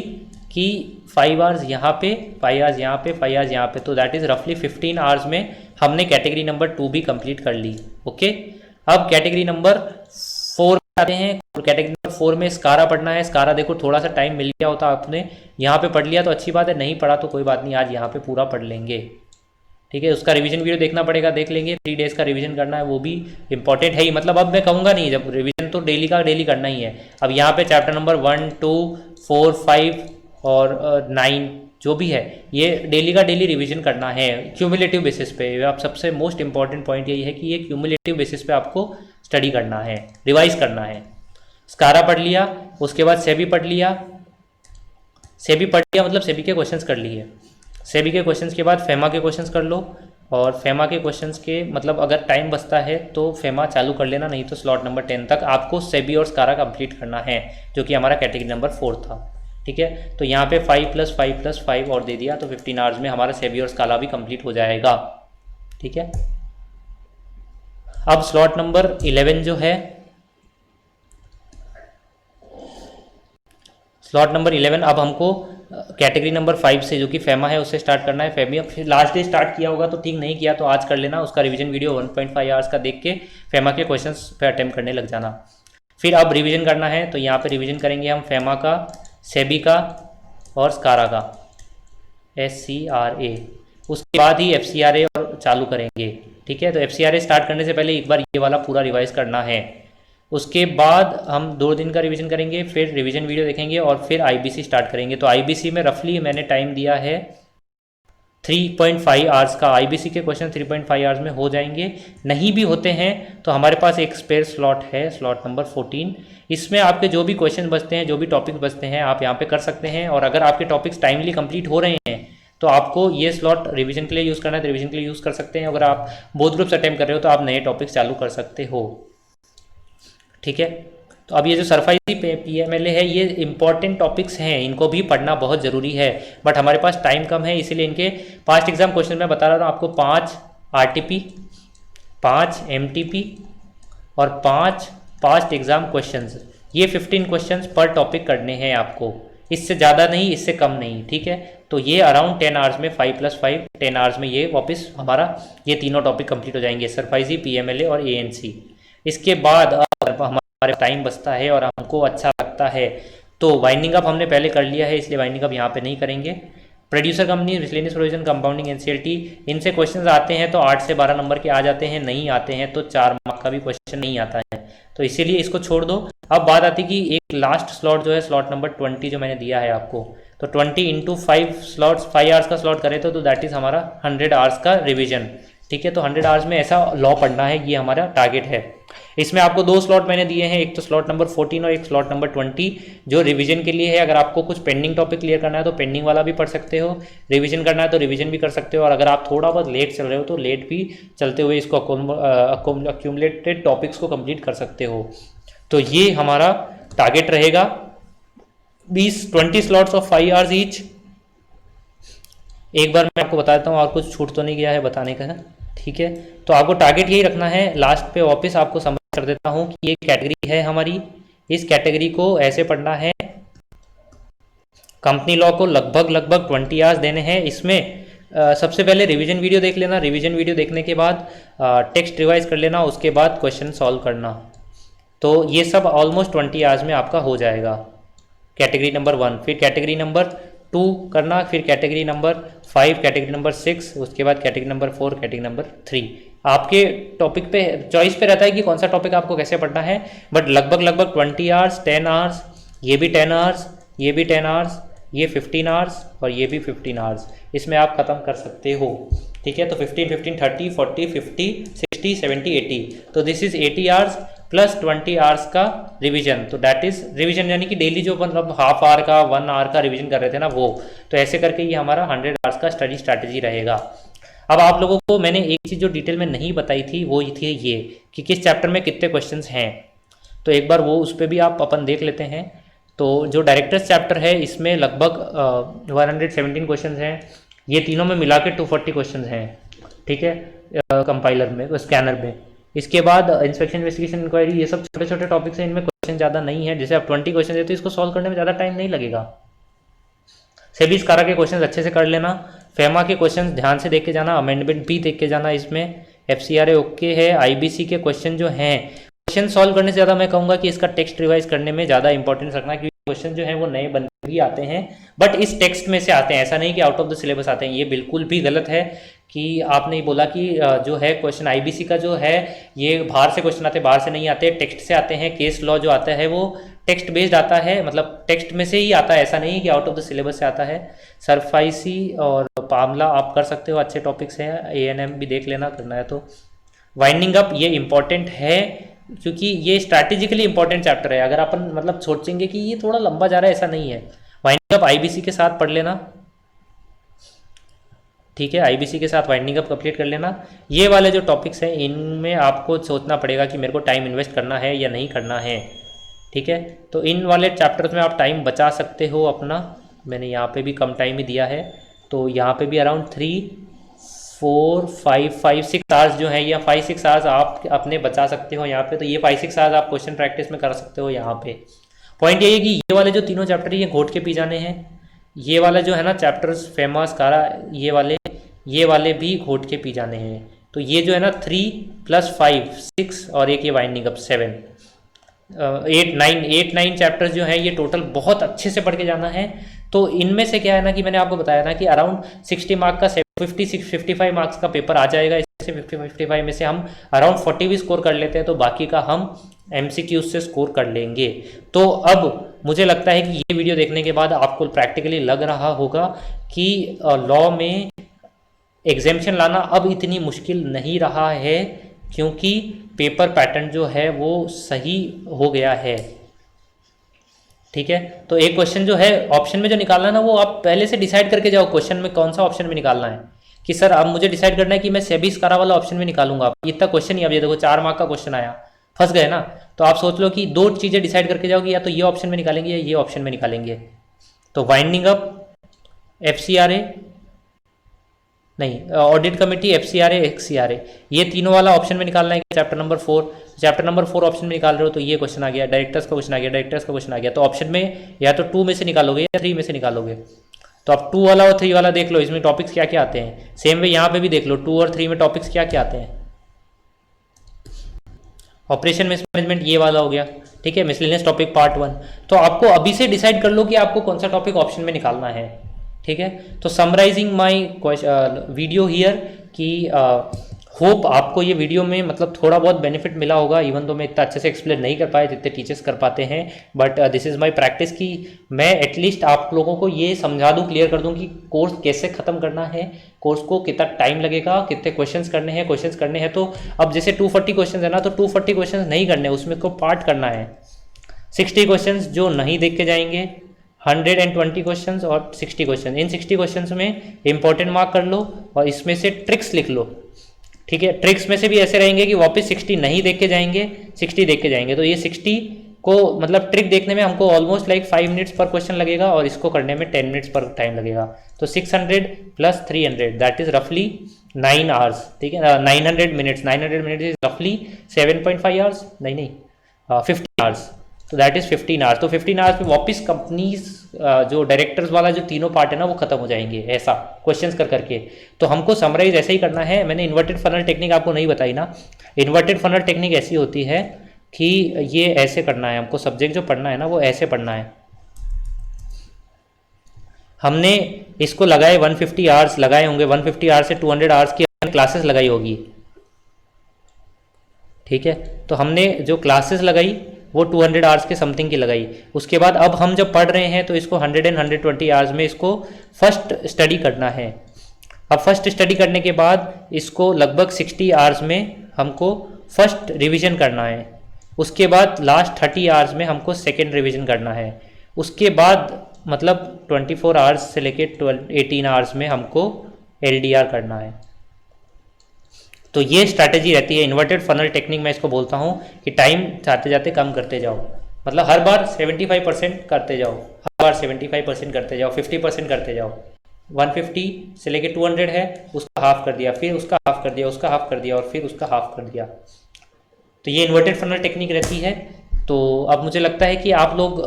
कि 5 आवर्स यहाँ पे, 5 आवर्स यहाँ पे, 5 आवर्स यहाँ पे, तो दैट इज़ रफली 15 आवर्स में हमने कैटेगरी नंबर 2 भी कंप्लीट कर ली। ओके, अब कैटेगरी नंबर 4 आते हैं। कैटेगरी नंबर 4 में स्कारा पढ़ना है। स्कारा देखो थोड़ा सा टाइम मिल गया होता आपने यहाँ पे पढ़ लिया तो अच्छी बात है, नहीं पढ़ा तो कोई बात नहीं, आज यहाँ पे पूरा पढ़ लेंगे, ठीक है। उसका रिवीजन वीडियो देखना पड़ेगा, देख लेंगे। 3 डेज़ का रिवीजन करना है, वो भी इंपॉर्टेंट है ही, मतलब अब मैं कहूँगा नहीं, जब रिवीजन तो डेली का डेली करना ही है। अब यहाँ पे चैप्टर नंबर 1, 2, 4, 5 और 9 जो भी है ये डेली का डेली रिवीजन करना है क्यूमुलेटिव बेसिस पे। आप सबसे मोस्ट इंपॉर्टेंट पॉइंट यही है कि ये क्यूमुलेटिव बेसिस पे आपको स्टडी करना है, रिवाइज करना है। स्कारा पढ़ लिया, उसके बाद सेबी पढ़ लिया, सेबी पढ़ लिया मतलब सेबी के क्वेश्चंस कर लिए। सेबी के क्वेश्चंस के बाद फेमा के क्वेश्चंस कर लो, और फेमा के क्वेश्चंस के मतलब अगर टाइम बचता है तो फेमा चालू कर लेना, नहीं तो स्लॉट नंबर 10 तक आपको सेबी और स्कारा कंप्लीट करना है, जो कि हमारा कैटेगरी नंबर 4 था, ठीक है। तो यहाँ पे 5 + 5 + 5 और दे दिया, तो 15 आवर्स में हमारा सेबी और स्काला भी कंप्लीट हो जाएगा, ठीक है। अब स्लॉट नंबर 11 जो है, स्लॉट नंबर 11 अब हमको कैटेगरी नंबर 5 से जो कि फेमा है उससे स्टार्ट करना है। फेमी फिर लास्ट डे स्टार्ट किया होगा तो ठीक, नहीं किया तो आज कर लेना। उसका रिवीजन वीडियो 1.5 आवर्स का देख के फेमा के क्वेश्चंस पे अटेम्प्ट करने लग जाना। फिर अब रिवीजन करना है तो यहाँ पे रिवीजन करेंगे हम फेमा का, सेबी का और स्कारा का, SCRA। उसके बाद ही FCRA और चालू करेंगे, ठीक है। तो FCRA स्टार्ट करने से पहले एक बार ये वाला पूरा रिवाइज करना है। उसके बाद हम 2 दिन का रिवीजन करेंगे, फिर रिवीजन वीडियो देखेंगे और फिर IBC स्टार्ट करेंगे। तो IBC में रफली मैंने टाइम दिया है 3.5 आवर्स का। IBC के क्वेश्चन 3.5 आवर्स में हो जाएंगे, नहीं भी होते हैं तो हमारे पास एक स्पेयर स्लॉट है, स्लॉट नंबर 14। इसमें आपके जो भी क्वेश्चन बचते हैं, जो भी टॉपिक्स बचते हैं, आप यहाँ पे कर सकते हैं। और अगर आपके टॉपिक्स टाइमली कंप्लीट हो रहे हैं तो आपको ये स्लॉट रिवीजन के लिए यूज़ करना है तो रिवीजन के लिए यूज़ कर सकते हैं। अगर आप बोथ ग्रुप्स अटेम्प्ट कर रहे हो तो आप नए टॉपिक्स चालू कर सकते हो, ठीक है। तो अब ये जो सरफाइजी PMLA है, ये इंपॉर्टेंट टॉपिक्स हैं, इनको भी पढ़ना बहुत ज़रूरी है, बट हमारे पास टाइम कम है, इसीलिए इनके पास्ट एग्जाम क्वेश्चन मैं बता रहा हूँ आपको। 5 RTP, 5 MTP और 5 पास्ट एग्जाम क्वेश्चंस, ये 15 क्वेश्चंस पर टॉपिक करने हैं आपको, इससे ज़्यादा नहीं, इससे कम नहीं, ठीक है। तो ये अराउंड 10 आवर्स में 5 + 5 10 आवर्स में ये वापस हमारा ये तीनों टॉपिक कंप्लीट हो जाएंगे, सरफाइजी, PMLA और ANC। इसके बाद हमारे टाइम बचता है और हमको अच्छा लगता है तो वाइंडिंग अप हमने पहले कर लिया है, इसलिए वाइंडिंग अप यहाँ पे नहीं करेंगे। Producer company, miscellaneous provision, compounding, NCLT, इनसे क्वेश्चंस आते हैं तो 8 से 12 नंबर के आ जाते हैं, नहीं आते हैं तो 4 मार्क का भी क्वेश्चन नहीं आता है, तो इसीलिए इसको छोड़ दो। अब बात आती कि एक लास्ट स्लॉट जो है स्लॉट नंबर 20 जो मैंने दिया है आपको, तो 20 इंटू 5 स्लॉट्स, 5 आवर्स का स्लॉट करें तो दैट इज़ हमारा 100 आवर्स का रिविजन। ठीक है, तो 100 आवर्स में ऐसा लॉ पढ़ना है, ये हमारा टारगेट है। इसमें आपको 2 स्लॉट मैंने दिए हैं, एक तो स्लॉट नंबर 14 और एक स्लॉट नंबर 20 जो रिवीजन के लिए है। अगर आपको कुछ पेंडिंग टॉपिक क्लियर करना है तो पेंडिंग वाला भी पढ़ सकते हो, रिवीजन करना है तो रिवीजन भी कर सकते हो, और अगर आप थोड़ा बहुत लेट चल रहे हो तो लेट भी चलते हुए इसको अक्यूमुलेटेड टॉपिक्स को कंप्लीट कर सकते हो। तो ये हमारा टारगेट रहेगा 20 स्लॉट्स ऑफ 5 आवर्स ईच। एक बार मैं आपको बता देता हूँ, और कुछ छूट तो नहीं गया है बताने का, ठीक है। तो आपको टारगेट यही रखना है। लास्ट पे वापस आपको समझ कर देता हूँ कि ये कैटेगरी है हमारी, इस कैटेगरी को ऐसे पढ़ना है। कंपनी लॉ को लगभग 20 आवर्स देने हैं। इसमें सबसे पहले रिवीजन वीडियो देख लेना, रिवीजन वीडियो देखने के बाद टेक्स्ट रिवाइज कर लेना, उसके बाद क्वेश्चन सॉल्व करना। तो ये सब ऑलमोस्ट 20 आवर्स में आपका हो जाएगा, कैटेगरी नंबर 1। फिर कैटेगरी नंबर 2 करना, फिर कैटेगरी नंबर 5, कैटेगरी नंबर 6, उसके बाद कैटेगरी नंबर 4, कैटेगरी नंबर 3। आपके टॉपिक पे चॉइस पे रहता है कि कौन सा टॉपिक आपको कैसे पढ़ना है, बट लगभग 20 आवर्स, 10 आवर्स, ये भी 10 आवर्स, ये भी 10 आवर्स, ये 15 आवर्स और ये भी 15 आवर्स, इसमें आप ख़त्म कर सकते हो। ठीक है, तो 15, 15, 30, 40, 50, 60, 70, 80, तो this is 80 hours plus 20 hours का रिवीजन। तो दैट इज रिवीजन, यानी कि डेली जो मतलब हाफ आवर का 1 आवर का रिवीजन कर रहे थे ना वो, तो ऐसे करके ये हमारा 100 आवर्स का स्टडी स्ट्रैटेजी रहेगा। अब आप लोगों को मैंने एक चीज़ जो डिटेल में नहीं बताई थी वो थी ये कि किस चैप्टर में कितने क्वेश्चंस हैं, तो एक बार वो उस पर भी आप अपन देख लेते हैं। तो जो डायरेक्टर्स चैप्टर है इसमें लगभग 117 क्वेश्चन हैं, ये तीनों में मिला के 240 क्वेश्चन हैं। ठीक है, कंपाइलर में, स्कैनर में। इसके बाद इंस्पेक्शन, इन्वेस्टिगेशन, इंक्वायरी, ये सब छोटे छोटे टॉपिक्स हैं, इनमें क्वेश्चन ज़्यादा नहीं है। जैसे आप 20 क्वेश्चन है तो इसको सॉल्व करने में ज़्यादा टाइम नहीं लगेगा। सेबी स्कारा के क्वेश्चन अच्छे से कर लेना, फेमा के क्वेश्चन ध्यान से देख के जाना, अमेंडमेंट भी देख के जाना। इसमें FCRA ओके है। IBC के क्वेश्चन जो हैं, क्वेश्चन सॉल्व करने से ज़्यादा मैं कहूँगा कि इसका टेक्स्ट रिवाइज करने में ज़्यादा इंपॉर्टेंस रखना, क्योंकि क्वेश्चन जो है वो नए बन भी आते हैं, बट इस टेक्स्ट में से आते हैं, ऐसा नहीं कि आउट ऑफ द सिलेबस आते हैं। ये बिल्कुल भी गलत है कि आपने ये बोला कि जो है क्वेश्चन IBC का जो है ये बाहर से क्वेश्चन आते हैं, बाहर से नहीं आते, टेक्स्ट से आते हैं। केस लॉ जो आता है वो टेक्स्ट बेस्ड आता है, मतलब टेक्स्ट में से ही आता है, ऐसा नहीं है कि आउट ऑफ द सिलेबस से आता है। सरफाइसी और पामला आप कर सकते हो, अच्छे टॉपिक्स हैं। ANM भी देख लेना, करना है तो। वाइंडिंग अप ये इंपॉर्टेंट है क्योंकि ये स्ट्रैटेजिकली इंपॉर्टेंट चैप्टर है। अगर अपन मतलब सोचेंगे कि ये थोड़ा लंबा जा रहा है, ऐसा नहीं है। वाइंडिंग अप IBC के साथ पढ़ लेना, ठीक है, IBC के साथ वाइंडिंग अप कंप्लीट कर लेना। ये वाले जो टॉपिक्स हैं इनमें आपको सोचना पड़ेगा कि मेरे को टाइम इन्वेस्ट करना है या नहीं करना है। ठीक है, तो इन वाले चैप्टर्स में आप टाइम बचा सकते हो अपना। मैंने यहाँ पे भी कम टाइम ही दिया है, तो यहाँ पे भी अराउंड 3, 4, 5, 6 आवर्स जो है, या 5-6 आवर्स आप अपने बचा सकते हो यहाँ पे। तो ये 5-6 आवर्स आप क्वेश्चन प्रैक्टिस में कर सकते हो यहाँ पे। पॉइंट ये है कि ये वाले जो तीनों चैप्टर ये घोट के पी जाने हैं। ये वाला जो है ना चैप्टर्स, फेमस, कारा, ये वाले भी घोट के पी जाने हैं। तो ये जो है ना 3 + 5, 6 और एक ये वाइंडिंग अप 7, 8, 9 चैप्टर्स जो हैं ये टोटल बहुत अच्छे से पढ़ के जाना है। तो इनमें से क्या है ना कि मैंने आपको बताया था कि अराउंड 60 मार्क का 55 मार्क्स का पेपर आ जाएगा। इससे 55 में से हम अराउंड 40 भी स्कोर कर लेते हैं, तो बाकी का हम MCQ से स्कोर कर लेंगे। तो अब मुझे लगता है कि ये वीडियो देखने के बाद आपको प्रैक्टिकली लग रहा होगा कि लॉ में एग्जेम्पशन लाना अब इतनी मुश्किल नहीं रहा है, क्योंकि पेपर पैटर्न जो है वो सही हो गया है। ठीक है, तो एक क्वेश्चन जो है ऑप्शन में जो निकालना है ना, वो आप पहले से डिसाइड करके जाओ क्वेश्चन में कौन सा ऑप्शन में निकालना है। कि सर अब मुझे डिसाइड करना है कि मैं सेबी स्कारा वाला ऑप्शन में निकालूंगा, इतना क्वेश्चन ही। अब ये देखो 4 मार्क का क्वेश्चन आया, फंस गए ना। तो आप सोच लो कि 2 चीज़ें डिसाइड करके जाओ कि या तो ये ऑप्शन में निकालेंगे या ये ऑप्शन में निकालेंगे। तो वाइंडिंग अप, FCRA नहीं, ऑडिट कमेटी, FCRA, XCRA, ये तीनों वाला ऑप्शन में निकालना है। चैप्टर नंबर 4 ऑप्शन में निकाल रहे हो तो ये क्वेश्चन आ गया, डायरेक्टर्स का क्वेश्चन आ गया, डायरेक्टर्स का क्वेश्चन आ गया। तो ऑप्शन में या तो 2 में से निकालोगे या 3 में से निकालोगे। तो आप 2 वाला और 3 वाला देख लो, इसमें टॉपिक्स क्या क्या आते हैं। सेम वे यहाँ पे भी देख लो 2 और 3 में टॉपिक्स क्या क्या आते हैं। ऑपरेशन मैनेजमेंट ये वाला हो गया, ठीक है, मिसलेनियस टॉपिक पार्ट 1। तो आपको अभी से डिसाइड कर लो कि आपको कौन सा टॉपिक ऑप्शन में निकालना है। ठीक है। तो समराइजिंग माई वीडियो हियर कि होप आपको ये वीडियो में मतलब थोड़ा बहुत बेनिफिट मिला होगा, इवन तो मैं इतना अच्छे से एक्सप्लेन नहीं कर पाया जितने टीचर्स कर पाते हैं, but this is my practice कि मैं एटलीस्ट आप लोगों को ये समझा दूं, क्लियर कर दूं कि कोर्स कैसे ख़त्म करना है, कोर्स को कितना टाइम लगेगा, कितने क्वेश्चंस करने हैं। क्वेश्चंस करने हैं तो अब जैसे 240 क्वेश्चन है ना, तो 240 क्वेश्चन नहीं करने, उसमें को पार्ट करना है। 60 क्वेश्चंस जो नहीं देख के जाएंगे, 120 क्वेश्चंस और 60 क्वेश्चन। इन 60 क्वेश्चंस में इंपॉर्टेंट मार्क कर लो और इसमें से ट्रिक्स लिख लो, ठीक है। ट्रिक्स में से भी ऐसे रहेंगे कि वापस 60 नहीं देख के जाएंगे, 60 देख के जाएंगे। तो ये 60 को मतलब ट्रिक देखने में हमको ऑलमोस्ट लाइक 5 मिनट्स पर क्वेश्चन लगेगा और इसको करने में 10 मिनट्स पर टाइम लगेगा। तो 600 प्लस 300 दैट इज रफली 9 आवर्स, ठीक है। 900 मिनट्स, 900 मिनट्स इज रफली 7.5 आवर्स, नहीं 15 आवर्स। तो दैट इज 15 आवर्स। तो 15 आवर्स में वापस कंपनीज जो डायरेक्टर्स वाला जो तीनों पार्ट है ना वो खत्म हो जाएंगे, ऐसा क्वेश्चंस कर करके। तो हमको समराइज ऐसे ही करना है। मैंने इन्वर्टेड फनल टेक्निक आपको नहीं बताई ना। इन्वर्टेड फनल टेक्निक ऐसी होती है कि ये ऐसे करना है, हमको सब्जेक्ट जो पढ़ना है ना वो ऐसे पढ़ना है। हमने इसको लगाए 150 आवर्स लगाए होंगे, 150 आवर्स से 200 आवर्स की क्लासेस लगाई होगी, ठीक है। तो हमने जो क्लासेस लगाई वो 200 आवर्स के समथिंग की लगाई। उसके बाद अब हम जब पढ़ रहे हैं तो इसको 100 एंड 120 आवर्स में इसको फर्स्ट स्टडी करना है। अब फर्स्ट स्टडी करने के बाद इसको लगभग 60 आवर्स में हमको फर्स्ट रिवीजन करना है। उसके बाद लास्ट 30 आवर्स में हमको सेकेंड रिवीजन करना है। उसके बाद मतलब 24 आवर्स से लेके 18 आवर्स में हमको LDR करना है। तो ये स्ट्रैटेजी रहती है इन्वर्टेड फनल टेक्निक, मैं इसको बोलता हूँ कि टाइम जाते जाते कम करते जाओ। मतलब हर बार 75% करते जाओ, हर बार 75% करते जाओ, 50% करते जाओ। 150 से लेके 200 है, उसका हाफ कर दिया, फिर उसका हाफ कर दिया, उसका हाफ कर दिया और फिर उसका हाफ कर दिया। तो ये इन्वर्टेड फनल टेक्निक रहती है। तो अब मुझे लगता है कि आप लोग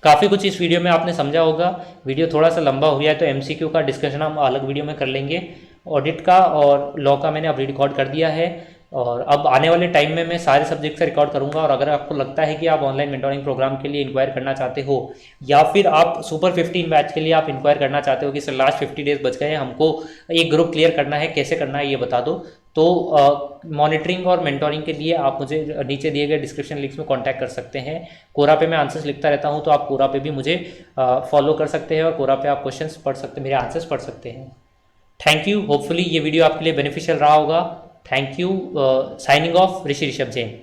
काफ़ी कुछ इस वीडियो में आपने समझा होगा। वीडियो थोड़ा सा लंबा हो गया है तो MCQ का डिस्कशन हम अलग वीडियो में कर लेंगे। ऑडिट का और लॉ का मैंने अभी रिकॉर्ड कर दिया है और अब आने वाले टाइम में मैं सारे सब्जेक्ट से रिकॉर्ड करूंगा। और अगर आपको लगता है कि आप ऑनलाइन मेंटोरिंग प्रोग्राम के लिए इंक्वायर करना चाहते हो या फिर आप सुपर 15 बैच के लिए आप इंक्वायर करना चाहते हो कि सर लास्ट 50 डेज बच गए हैं, हमको एक ग्रुप क्लियर करना है, कैसे करना है ये बता दो, तो मॉनिटरिंग और मेंटोरिंग के लिए आप मुझे नीचे दिए गए डिस्क्रिप्शन लिंक्स में कांटेक्ट कर सकते हैं। कोरा पे मैं आंसर्स लिखता रहता हूँ, तो आप कोरा पे भी मुझे फॉलो कर सकते हैं और कोरा पे आप क्वेश्चंस पढ़ सकते, मेरे आंसर्स पढ़ सकते हैं। Thank you. होपफुली ये वीडियो आपके लिए बेनिफिशियल रहा होगा। Thank you. Signing off Rishi Rishabh Jain.